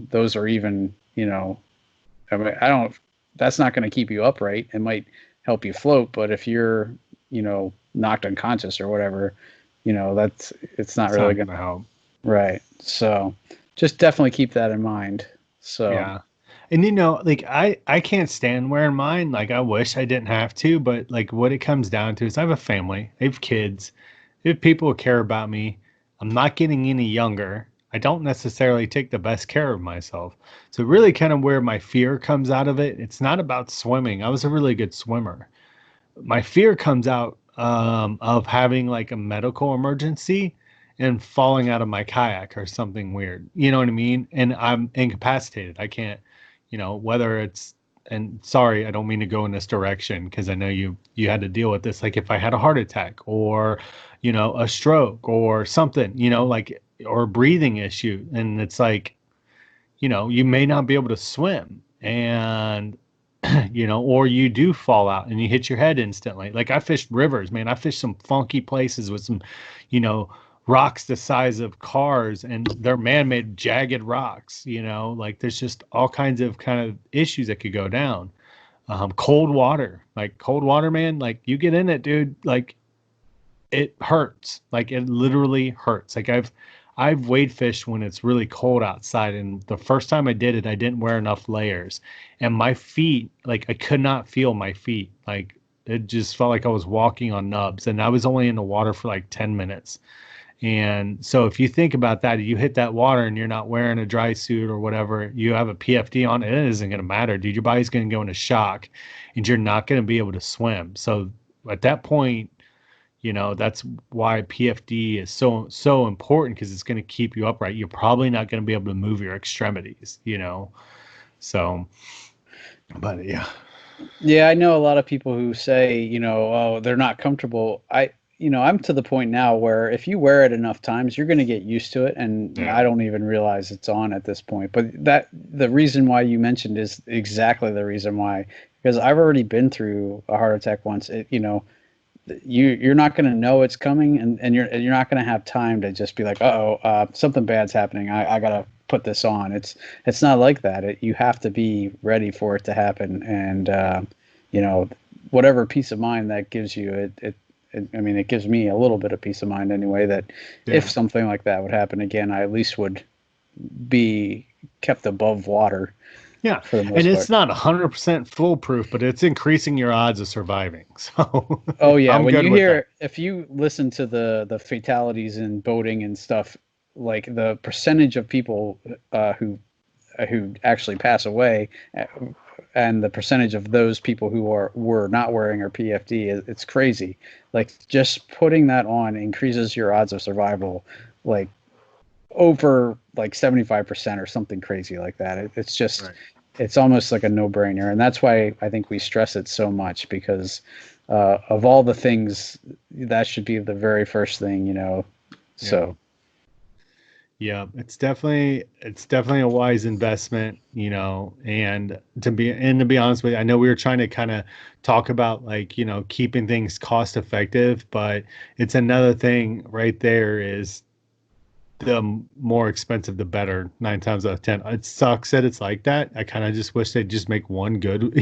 those are even, I mean, that's not going to keep you upright. It might help you float, but if you're, knocked unconscious or whatever, it's not really going to help. Right. So just definitely keep that in mind. So, yeah. And like I can't stand wearing mine. Like I wish I didn't have to, but like what it comes down to is I have a family, I have kids, I have people who care about me. I'm not getting any younger. I don't necessarily take the best care of myself. So really kind of where my fear comes out of it, it's not about swimming. I was a really good swimmer. My fear comes out of having like a medical emergency and falling out of my kayak or something weird. You know what I mean? And I'm incapacitated. I can't, whether it's, and sorry, I don't mean to go in this direction because I know you had to deal with this. Like if I had a heart attack or, a stroke or something, like, or a breathing issue. And it's like, you may not be able to swim and, or you do fall out and you hit your head instantly. Like I fished rivers, man. I fished some funky places with some, rocks the size of cars, and they're man-made jagged rocks, like there's just all kinds of kind of issues that could go down. Cold water, man, like you get in it, dude, like it hurts. Like it literally hurts. Like I've wade fished when it's really cold outside, and the first time I did it, I didn't wear enough layers, and my feet, like I could not feel my feet. Like it just felt like I was walking on nubs, and I was only in the water for like 10 minutes. And so if you think about that, you hit that water and you're not wearing a dry suit or whatever, you have a PFD on, it isn't going to matter, dude. Your body's going to go into shock and you're not going to be able to swim. So at that point, that's why PFD is so important, because it's going to keep you upright. You're probably not going to be able to move your extremities, So, but yeah. Yeah, I know a lot of people who say, oh, they're not comfortable. I'm to the point now where if you wear it enough times, you're going to get used to it, and Yeah. I don't even realize it's on at this point. But the reason why you mentioned is exactly the reason why, because I've already been through a heart attack once. You're not going to know it's coming, and you're not going to have time to just be like, something bad's happening. I gotta put this on. It's not like that. You have to be ready for it to happen, and whatever peace of mind that gives you, it gives me a little bit of peace of mind anyway, that if something like that would happen again, I at least would be kept above water. Yeah, for the most and part. it's not 100% foolproof, but it's increasing your odds of surviving. So, oh yeah, I'm when good you with hear, that. if you listen to the fatalities in boating and stuff, like the percentage of people who actually pass away, and the percentage of those people who were not wearing our PFD, it's crazy. Like just putting that on increases your odds of survival, like over like 75% or something crazy like that. It's just Right. it's almost like a no-brainer, and that's why I think we stress it so much, because of all the things, that should be the very first thing. So Yeah, it's definitely a wise investment, and to be honest with you, I know we were trying to kind of talk about, like, keeping things cost effective, but it's another thing right there is the more expensive the better, 9 times out of 10. It sucks that it's like that. I kind of just wish they'd just make one good,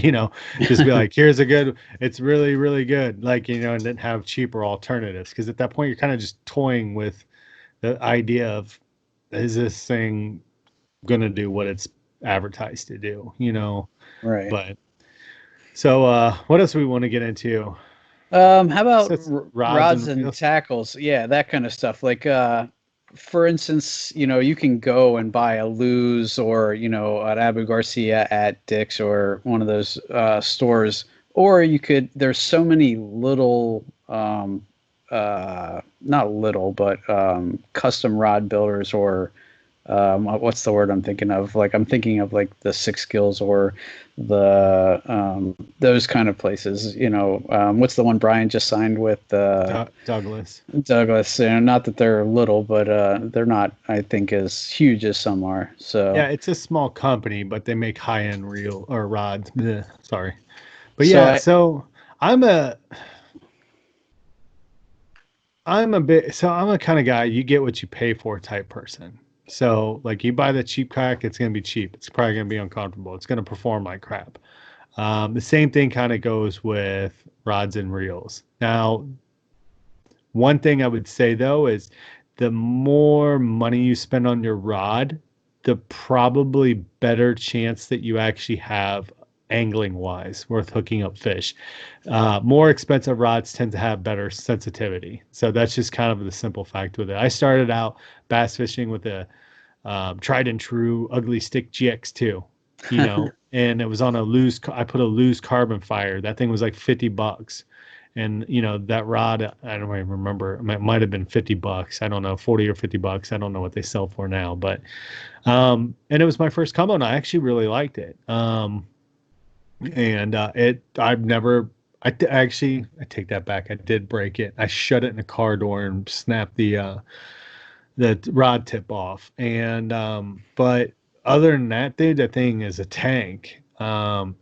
just be like, here's a good, it's really, really good, like, and then have cheaper alternatives. Because at that point, you're kind of just toying with the idea of, is this thing going to do what it's advertised to do, right. But so what else do we want to get into? How about Sets, rods rods and and reels. tackles? Yeah, that kind of stuff. Like, for instance, you can go and buy a Luz or, an Abu Garcia at Dick's or one of those stores, or there's so many little, not little, but custom rod builders, or what's the word I'm thinking of? Like, I'm thinking of like the Six Skills, or the those kind of places. What's the one Brian just signed with? Douglas. Douglas. Not that they're little, but they're not, I think, as huge as some are. So, Yeah, it's a small company, but they make high-end reel or rods. Bleh, sorry. But so yeah, I, so I'm a I'm a kind of guy, you get what you pay for type person. So like, you buy the cheap kayak, it's going to be cheap. It's probably going to be uncomfortable. It's going to perform like crap. The same thing kind of goes with rods and reels. Now, one thing I would say though is, the more money you spend on your rod, the probably better chance that you actually have, angling wise, worth hooking up fish. More expensive rods tend to have better sensitivity. So that's just kind of the simple fact with it. I started out bass fishing with a tried and true ugly stick GX2, and it was on I put a loose carbon fire. That thing was like $50. And that rod, I don't even remember. It might have been $50. I don't know, 40 or $50. I don't know what they sell for now, but and it was my first combo, and I actually really liked it. And I've never, actually, I take that back. I did break it. I shut it in the car door and snapped the rod tip off. And but other than that, dude, that thing is a tank.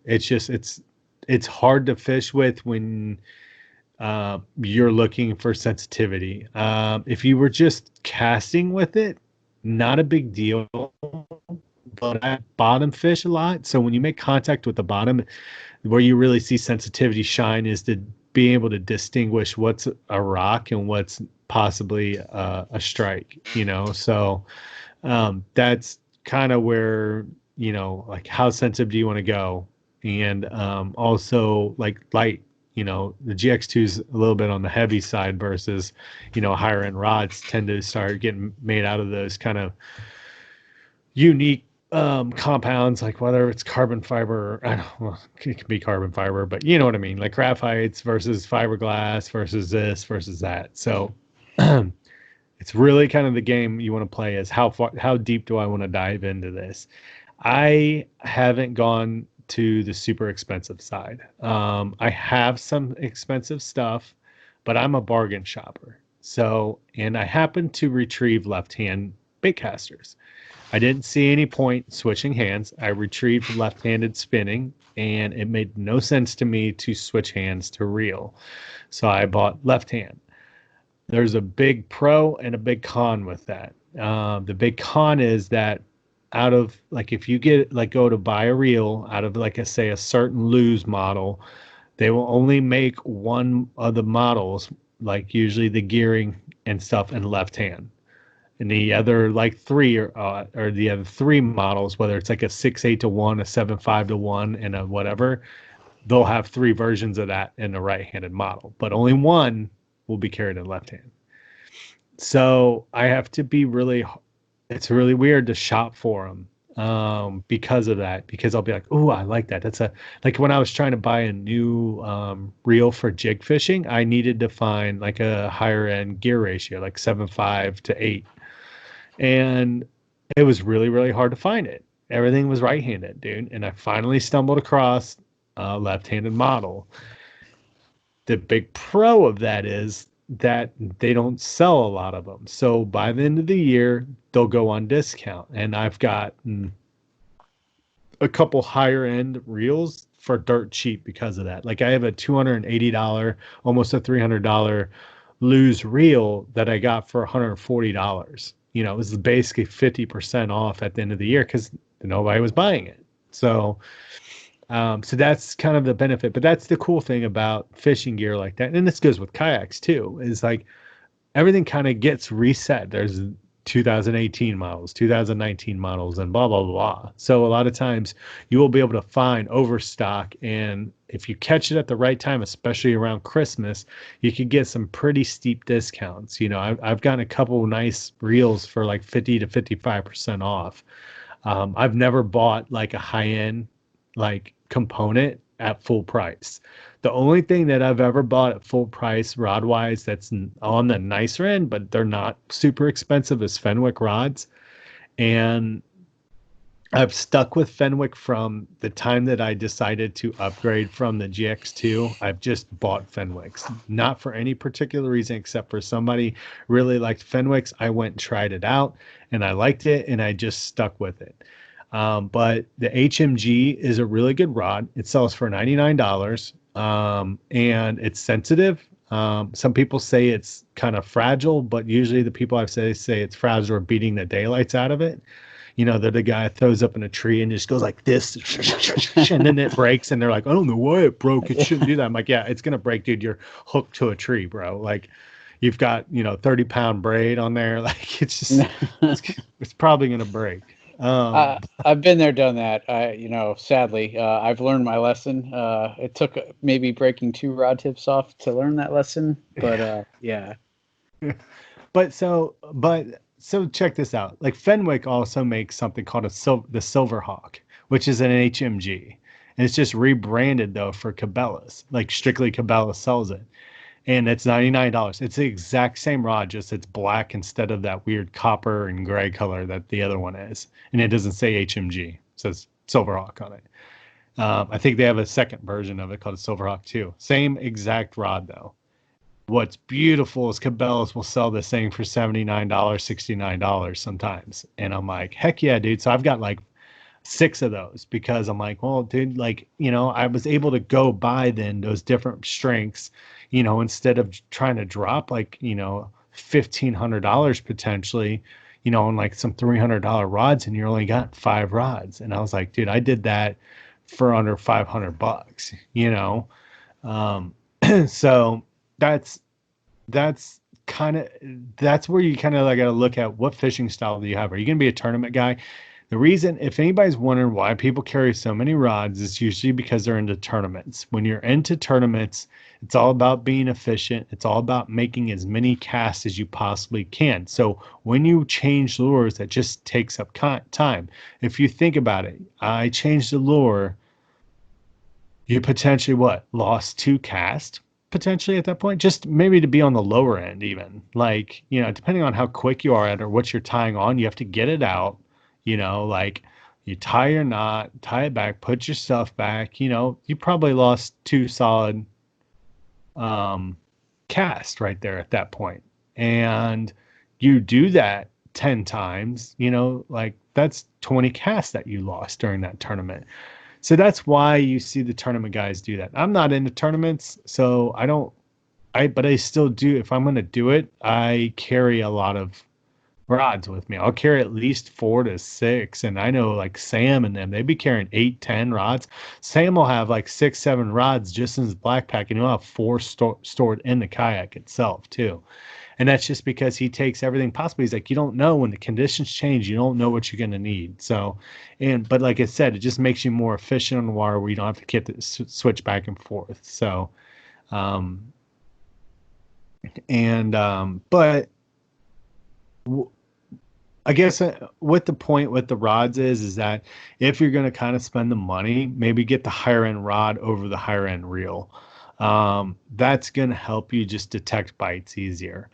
It's hard to fish with when you're looking for sensitivity. If you were just casting with it, not a big deal. But I bottom fish a lot. So when you make contact with the bottom, where you really see sensitivity shine is the being able to distinguish what's a rock and what's possibly a strike, so that's kind of where, like how sensitive do you want to go? And also like light, the GX2 is a little bit on the heavy side versus, higher end rods tend to start getting made out of those kind of unique compounds, like whether it's carbon fiber, I don't know, it can be carbon fiber, but you know what I mean, like graphites versus fiberglass versus this versus that. So it's really kind of the game you want to play is how deep do I want to dive into this? I haven't gone to the super expensive side. I have some expensive stuff, but I'm a bargain shopper. So, and I happen to retrieve left-hand bait casters. I didn't see any point switching hands. I retrieved left-handed spinning, and it made no sense to me to switch hands to reel. So I bought left hand. There's a big pro and a big con with that. The big con is that out of like if you get like go to buy a reel out of like say a certain Lose model, they will only make one of the models, like usually the gearing and stuff, in left hand. And the other like three or the other three models, whether it's like a 6.8 to 1, a 7.5 to 1, and a whatever, they'll have three versions of that in the right-handed model, but only one will be carried in left hand. So I have to be it's really weird to shop for them because of that, because I'll be like, oh, I like that. That's like when I was trying to buy a new reel for jig fishing, I needed to find like a higher end gear ratio, like 7.5 to 8. And it was really, really hard to find it. Everything was right-handed, dude. And I finally stumbled across a left-handed model. The big pro of that is that they don't sell a lot of them. So by the end of the year, they'll go on discount. And I've got a couple higher-end reels for dirt cheap because of that. Like I have a $280, almost a $300 Lose reel that I got for $140. It was basically 50% off at the end of the year because nobody was buying it. So that's kind of the benefit. But that's the cool thing about fishing gear like that. And this goes with kayaks too, is like everything kind of gets reset. There's 2018 models, 2019 models, and blah, blah, blah. So a lot of times you will be able to find overstock. And if you catch it at the right time, especially around Christmas, you could get some pretty steep discounts. I've gotten a couple of nice reels for like 50 to 55% off. I've never bought like a high-end like component at full price. The only thing that I've ever bought at full price rod wise that's on the nicer end, but they're not super expensive, is Fenwick rods. And I've stuck with Fenwick from the time that I decided to upgrade from the GX2. I've just bought Fenwicks, not for any particular reason, except for somebody really liked Fenwicks. I went and tried it out and I liked it and I just stuck with it. But the HMG is a really good rod. It sells for $99. And it's sensitive. Some people say it's kind of fragile, but usually the people I've say it's fragile or beating the daylights out of it. That the guy throws up in a tree and just goes like this, and then it breaks, and they're like, I don't know why it broke. It shouldn't do that. I'm like, yeah, it's gonna break, dude. You're hooked to a tree, bro. Like, you've got 30-pound braid on there. Like, it's just it's probably gonna break. I've been there, done that. Sadly, I've learned my lesson. It took maybe breaking 2 rod tips off to learn that lesson, but yeah. So check this out. Like Fenwick also makes something called the Silverhawk, which is an HMG, and it's just rebranded though for Cabela's. Like strictly Cabela's sells it. And it's $99. It's the exact same rod, just it's black instead of that weird copper and gray color that the other one is. And it doesn't say HMG. It says Silverhawk on it. I think they have a second version of it called a Silverhawk 2. Same exact rod, though. What's beautiful is Cabela's will sell this thing for $79, $69 sometimes. And I'm like, heck yeah, dude. So I've got like 6 of those because I'm like, well, dude, like, I was able to go buy then those different strengths, instead of trying to drop like, $1,500 potentially, on like some $300 rods, and you only got 5 rods. And I was like, dude, I did that for under $500, So that's that's where you kind of like got to look at what fishing style do you have. Are you going to be a tournament guy? The reason, if anybody's wondering why people carry so many rods, it's usually because they're into tournaments. When you're into tournaments, it's all about being efficient. It's all about making as many casts as you possibly can. So when you change lures, that just takes up time. If you think about it, I changed the lure, you potentially what? Lost 2 casts potentially at that point, just maybe to be on the lower end even. Like, depending on how quick you are at or what you're tying on, you have to get it out, like you tie your knot, tie it back, put your stuff back, you probably lost 2 solid cast right there at that point. And you do that 10 times, like that's 20 casts that you lost during that tournament. So that's why you see the tournament guys do that. I'm not into tournaments, so but I still do. If I'm going to do it, I carry a lot of rods with me. I'll carry at least 4 to 6. And I know like Sam and them, they'd be carrying 8, 10 rods. Sam will have like 6, 7 rods just in his backpack, and he'll have 4 stored in the kayak itself too. And that's just because he takes everything possible. He's like, you don't know when the conditions change. You don't know what you're going to need. So, but like I said, it just makes you more efficient on the water where you don't have to get to switch back and forth. So, but I guess what the point with the rods is that if you're going to kind of spend the money, maybe get the higher end rod over the higher end reel. That's going to help you just detect bites easier.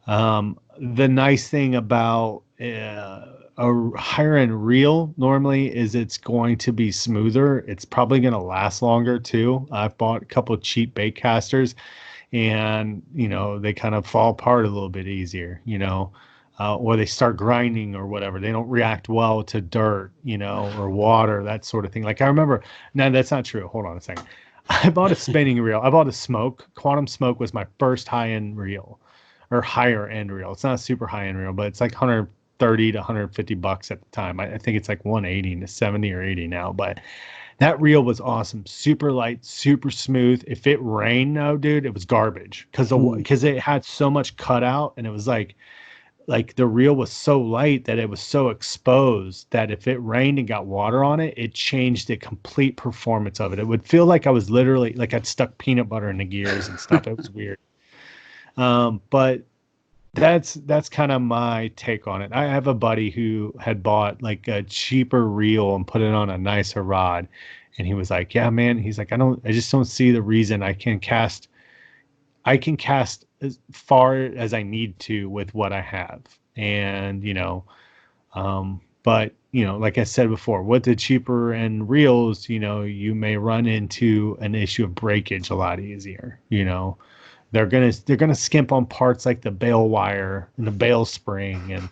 The nice thing about a higher end reel normally is it's going to be smoother. It's probably going to last longer too. I've bought a couple of cheap bait casters, and they kind of fall apart a little bit easier, or they start grinding or whatever. They don't react well to dirt, or water, that sort of thing. Like I remember, no, that's not true. Hold on a second. I bought a spinning reel. I bought a Smoke. Quantum Smoke was my first high-end reel, or higher-end reel. It's not a super high-end reel, but it's like 130 to 150 bucks at the time. I think it's like 180 to 70 or 80 now. But that reel was awesome. Super light, super smooth. If it rained, no, dude, it was garbage because it had so much cutout, and it was like the reel was so light that it was so exposed that if it rained and got water on it, it changed the complete performance of it. It would feel like I was literally like I'd stuck peanut butter in the gears and stuff. It was weird. But that's kind of my take on it. I have a buddy who had bought like a cheaper reel and put it on a nicer rod. And he was like, yeah, man, he's like, I just don't see the reason I can cast as far as I need to with what I have. And, but, like I said before, with the cheaper end reels, you may run into an issue of breakage a lot easier. They're gonna skimp on parts like the bail wire and the bail spring and,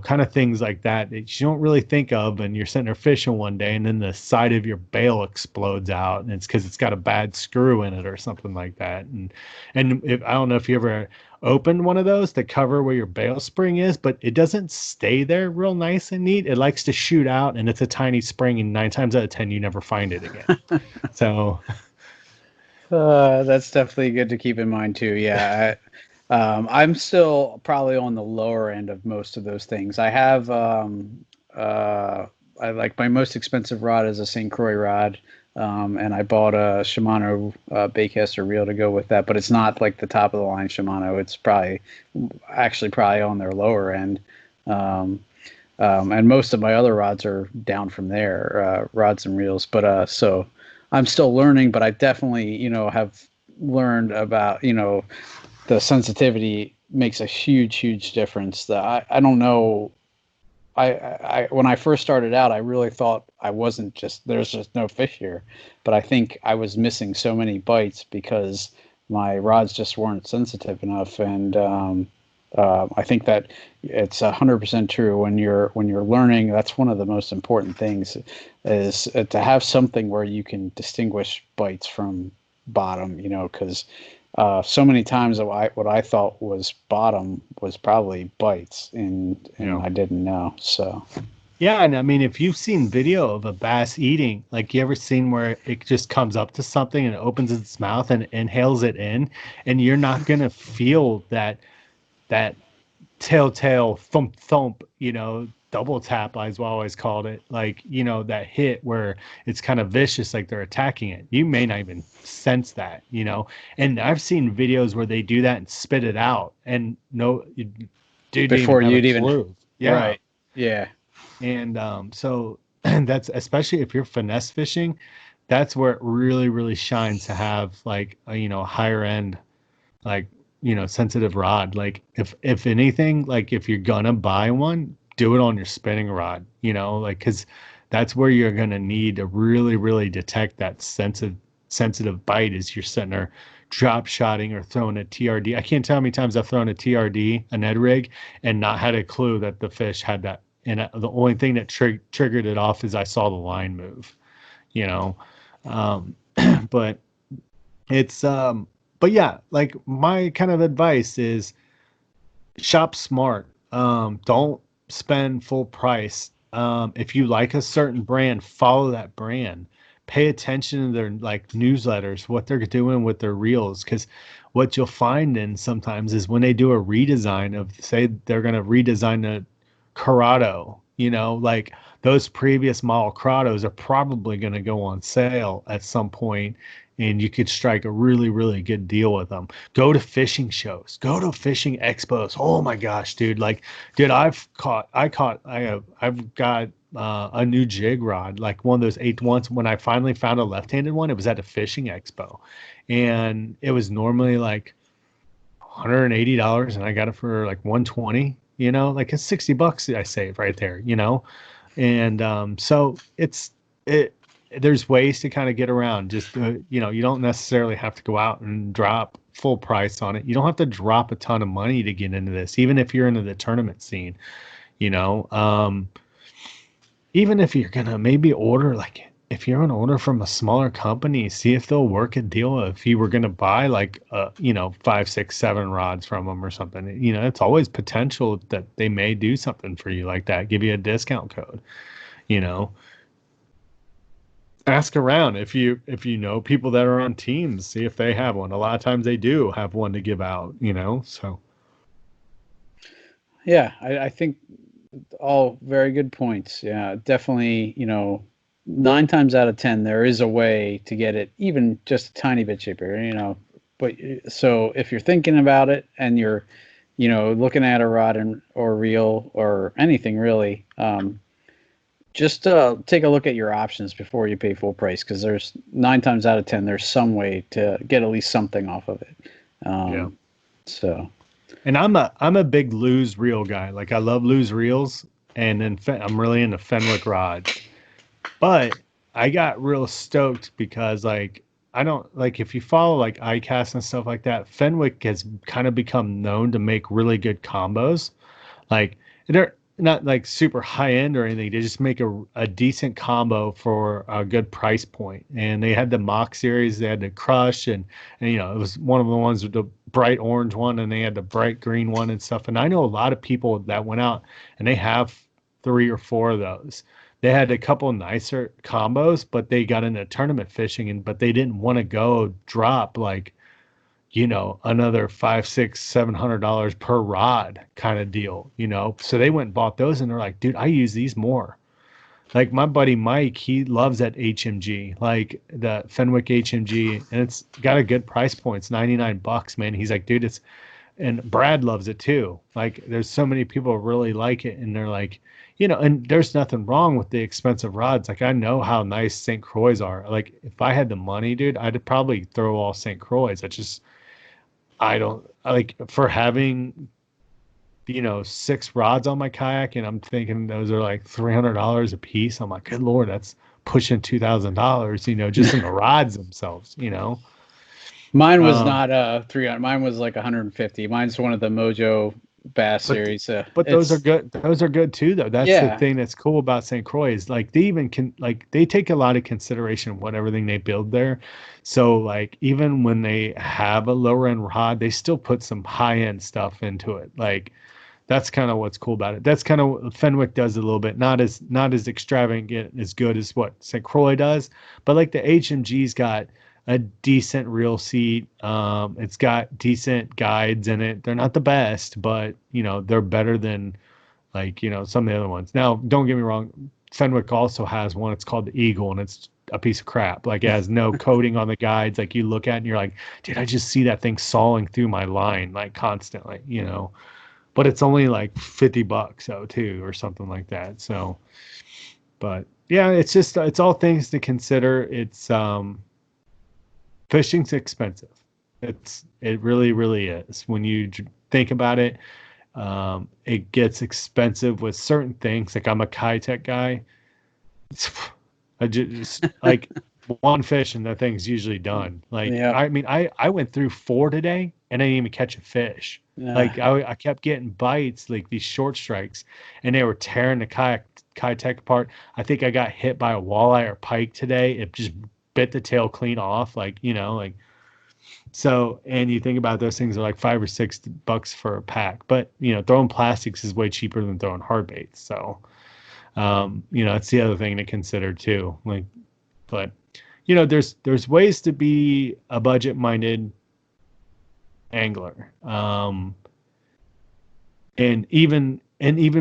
kind of things like that you don't really think of. And you're sitting there fishing one day, and then the side of your bail explodes out, and it's because it's got a bad screw in it or something like that. And if I don't know if you ever opened one of those to cover where your bail spring is, but it doesn't stay there real nice and neat. It likes to shoot out, and it's a tiny spring, and 9 times out of 10 you never find it again. So that's definitely good to keep in mind too. Yeah. I'm still probably on the lower end of most of those things. I have, I like my most expensive rod is a St. Croix rod. And I bought a Shimano baitcaster reel to go with that, but it's not like the top of the line Shimano. It's probably on their lower end. And most of my other rods are down from there, rods and reels. But so I'm still learning, but I definitely, have learned about, the sensitivity makes a huge difference. That I don't know. I when I first started out, I really thought there's just no fish here, but I think I was missing so many bites because my rods just weren't sensitive enough. And I think that it's 100% true when you're learning. That's one of the most important things is to have something where you can distinguish bites from bottom. Because so many times what I thought was bottom was probably bites, and I didn't know. So Yeah, and I mean, if you've seen video of a bass eating, like you ever seen where it just comes up to something and it opens its mouth and inhales it in, and you're not gonna feel that telltale thump thump, double tap as I always called it, like that hit where it's kind of vicious, like they're attacking it. You may not even sense that, and I've seen videos where they do that and spit it out, and no, dude didn't even Before have a you'd even, clue. Yeah. right. Yeah. And so that's, especially if you're finesse fishing, that's where it really, really shines to have like a, higher end, like, sensitive rod. Like if anything, like if you're gonna buy one, do it on your spinning rod, like, cause that's where you're gonna need to really, really detect that sensitive bite as you're sitting there drop shotting or throwing a TRD. I can't tell how many times I've thrown a TRD, a Ned rig, and not had a clue that the fish had that. And the only thing that triggered it off is I saw the line move, you know. Um, but it's but yeah, like my kind of advice is shop smart. Don't spend full price. If you like a certain brand, follow that brand. Pay attention to their like newsletters, what they're doing with their reels, because what you'll find in sometimes is when they do a redesign of, say, they're going to redesign the Corrado, like those previous model Corrados are probably going to go on sale at some point, and you could strike a really, really good deal with them. Go to fishing shows, go to fishing expos. Oh my gosh, dude. Like, dude, I've got a new jig rod, like one of those 8-to-1s. When I finally found a left-handed one, it was at a fishing expo, and it was normally like $180, and I got it for like 120, like it's $60 I saved right there, and so there's ways to kind of get around. Just you don't necessarily have to go out and drop full price on it. You don't have to drop a ton of money to get into this, even if you're into the tournament scene, you know even if you're gonna maybe order, like if you're gonna order from a smaller company, see if they'll work a deal. If you were gonna buy like 5, 6, 7 rods from them or something, it's always potential that they may do something for you like that, give you a discount code. you know Ask around if you know people that are on teams, see if they have one. A lot of times they do have one to give out, so Yeah, I think all very good points. Yeah, definitely, 9 times out of 10, there is a way to get it even just a tiny bit cheaper. But so if you're thinking about it and you're, looking at a rod or reel or anything really, just take a look at your options before you pay full price, because there's 9 times out of 10, there's some way to get at least something off of it. yeah. So. And I'm a big Lew's reel guy. Like I love Lew's reels, and then I'm really into Fenwick rods. But I got real stoked because like I don't like, if you follow like iCast and stuff like that, Fenwick has kind of become known to make really good combos. Like they're not like super high end or anything. They just make a decent combo for a good price point. And they had the Mock series, they had the Crush, and it was one of the ones with the bright orange one, and they had the bright green one and stuff. And I know a lot of people that went out and they have 3 or 4 of those. They had a couple nicer combos, but they got into tournament fishing, but they didn't want to go drop like, another $500, $600, $700 per rod kind of deal, So they went and bought those, and they're like, dude, I use these more. Like my buddy Mike, he loves that HMG, like the Fenwick HMG, and it's got a good price point. It's $99, man. He's like, dude, and Brad loves it too. Like there's so many people really like it, and they're like, and there's nothing wrong with the expensive rods. Like I know how nice St. Croix are. Like if I had the money, dude, I'd probably throw all St. Croix. I don't like, for having 6 rods on my kayak, and I'm thinking those are like $300 a piece. I'm like, good Lord, that's pushing $2,000, just in the rods themselves. Mine was not 300. Mine was like 150. Mine's one of the Mojo Bass series. But those are good. Those are good too, though. That's the thing that's cool about St. Croix is like they even they take a lot of consideration of what everything they build there. So like even when they have a lower end rod, they still put some high end stuff into it. Like that's kind of what's cool about it. That's kind of what Fenwick does a little bit. Not as extravagant, as good as what St. Croix does, but like the HMG's got a decent reel seat. It's got decent guides in it. They're not the best, but they're better than like some of the other ones. Now, don't get me wrong, Fenwick also has one. It's called the Eagle, and it's a piece of crap. Like, it has no coating on the guides. Like, you look at it and you're like, dude, I just see that thing sawing through my line like constantly, but it's only like $50 though too, or something like that. So, but yeah, it's all things to consider. It's fishing's expensive. It really, really is. When you think about it, it gets expensive with certain things. Like, I'm a kayak guy. I just like one fish and the thing's usually done. Like, Yeah. I mean, I went through 4 today and I didn't even catch a fish. Yeah. Like, I kept getting bites, like these short strikes, and they were tearing the kayak apart. I think I got hit by a walleye or pike today. It just bit the tail clean off. Like, so, and you think about those things are like $5 or $6 for a pack, but throwing plastics is way cheaper than throwing hard baits. So, it's the other thing to consider too. Like, but there's ways to be a budget-minded angler, and even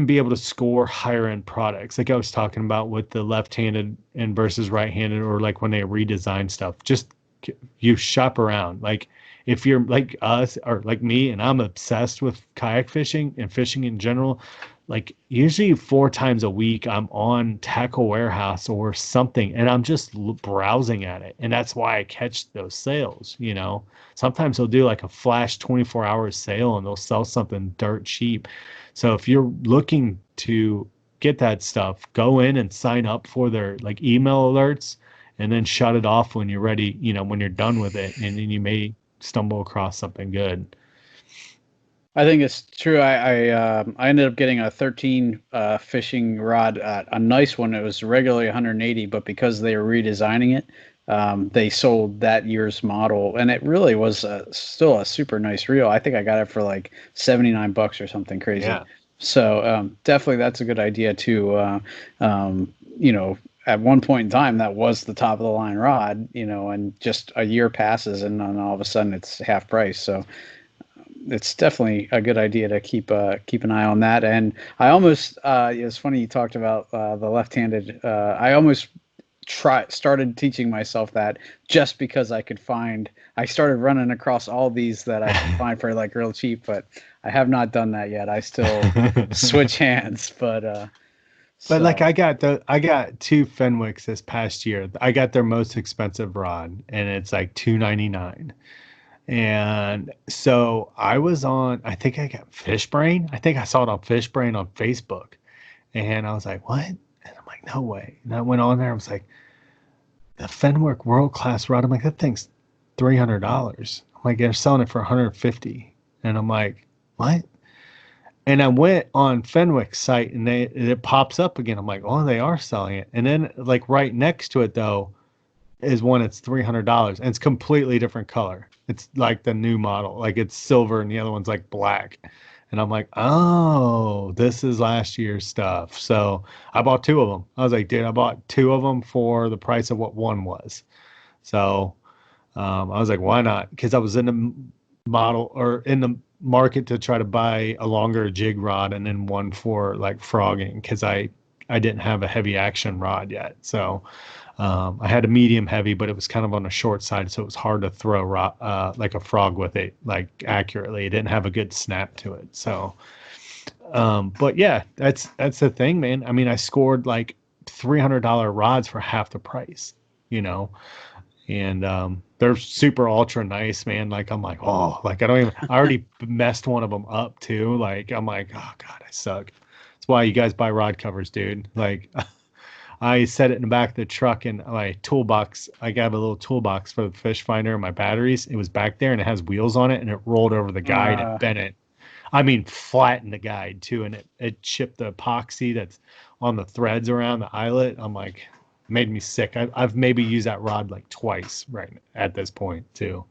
be able to score higher end products. Like I was talking about with the left-handed and versus right-handed, or like when they redesign stuff. Just you shop around. Like, if you're like us or like me, and I'm obsessed with kayak fishing and fishing in general, like usually 4 times a week I'm on Tackle Warehouse or something, and I'm just browsing at it. And that's why I catch those sales. Sometimes they'll do like a flash 24-hour sale and they'll sell something dirt cheap. So if you're looking to get that stuff, go in and sign up for their like email alerts, and then shut it off when you're ready, when you're done with it, and then you may stumble across something good. I think it's true. I ended up getting a 13 fishing rod, a nice one. It was regularly 180, but because they were redesigning it, they sold that year's model, and it really was still a super nice reel. I think I got it for like $79 or something crazy. Yeah. So definitely that's a good idea too. At one point in time, that was the top of the line rod, and just a year passes and then all of a sudden it's half price. So it's definitely a good idea to keep an eye on that. And I almost, it's funny you talked about the left-handed. I almost started teaching myself that just because I started running across all these that I could find for like real cheap, but I have not done that yet. I still switch hands, but like I got 2 Fenwicks this past year. I got their most expensive rod, and it's like $299. And so I think I got Fishbrain. I think I saw it on Fishbrain on Facebook, and I was like, what? And I'm like, no way. And I went on there. I was like, the Fenwick World Class rod. I'm like, that thing's $300. I'm like, they're selling it for $150. And I'm like, what? And I went on Fenwick's site, and it pops up again. I'm like, oh, they are selling it. And then like right next to it though is one that's $300, and it's completely different color. It's like the new model, like it's silver, and the other one's like black. And I'm like, oh, this is last year's stuff. So I bought 2 of them. I was like, dude, I bought 2 of them for the price of what one was. So I was like, why not? Because I was in the market to try to buy a longer jig rod, and then one for like frogging, because I didn't have a heavy action rod yet. So I had a medium heavy, but it was kind of on the short side, so it was hard to throw like a frog with it like accurately. It didn't have a good snap to it. So but yeah, that's the thing, man. I mean, I scored like $300 rods for half the price, and they're super ultra nice, man. Like, I'm like, oh, like I already messed one of them up too. Like, I'm like, oh God, I suck. That's why you guys buy rod covers, dude. Like, I set it in the back of the truck, and my toolbox, I got a little toolbox for the fish finder and my batteries. It was back there, and it has wheels on it, and it rolled over the guide and bent it. I mean, flattened the guide too, and it chipped the epoxy that's on the threads around the eyelet. I'm like, made me sick. I've maybe used that rod like twice right at this point too.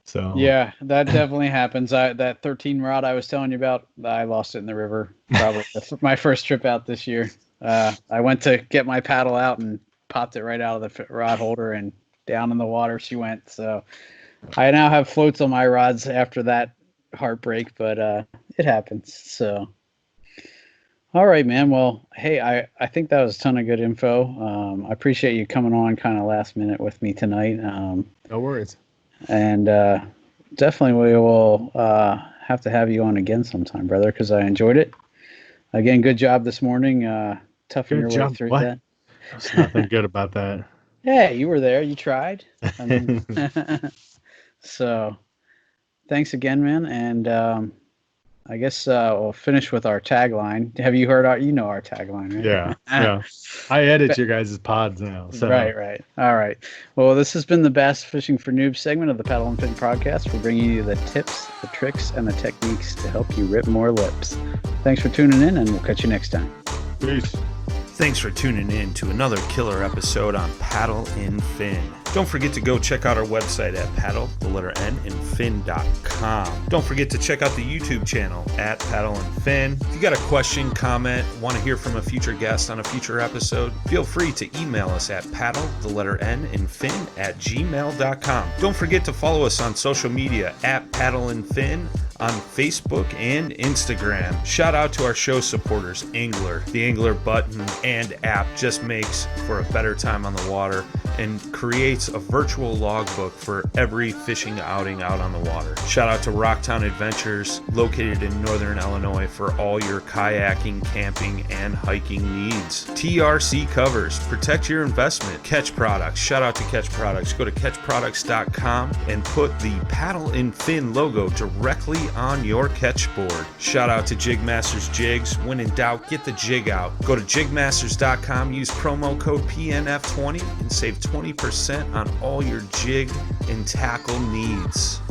So Yeah, that definitely happens. That 13 rod I was telling you about, I lost it in the river. Probably my first trip out this year. I went to get my paddle out and popped it right out of the rod holder and down in the water she went. So I now have floats on my rods after that heartbreak, but it happens. So all right, man. Well, hey, I think that was a ton of good info. I appreciate you coming on kind of last minute with me tonight. no worries. And definitely we will have to have you on again sometime, brother, because I enjoyed it. Again, good job this morning. Toughing your way through that. There's nothing good about that. Yeah, you were there. You tried. I mean, so thanks again, man. And I guess we'll finish with our tagline. Have you heard our tagline, right? Yeah. I edit your guys' pods now. So. Right. All right. Well, this has been the Bass Fishing for Noobs segment of the Paddle and Fin podcast. We're bringing you the tips, the tricks, and the techniques to help you rip more lips. Thanks for tuning in, and we'll catch you next time. Peace. Thanks for tuning in to another killer episode on Paddle and Fin. Don't forget to go check out our website at paddle_and_fin.com. Don't forget to check out the YouTube channel at Paddle and Fin. If you got a question, comment, want to hear from a future guest on a future episode, feel free to email us at paddle_and_fin@gmail.com. Don't forget to follow us on social media at Paddle and Fin on Facebook and Instagram. Shout out to our show supporters, Angler. The Angler button and app just makes for a better time on the water and creates a virtual logbook for every fishing outing out on the water. Shout out to Rocktown Adventures, located in Northern Illinois, for all your kayaking, camping, and hiking needs. TRC Covers, protect your investment. Catch Products, shout out to Catch Products. Go to catchproducts.com and put the Paddle and Fin logo directly on your catch board. Shout out to Jig Masters Jigs. When in doubt, get the jig out. Go to jigmasters.com, use promo code PNF20 and save 20% on all your jig and tackle needs.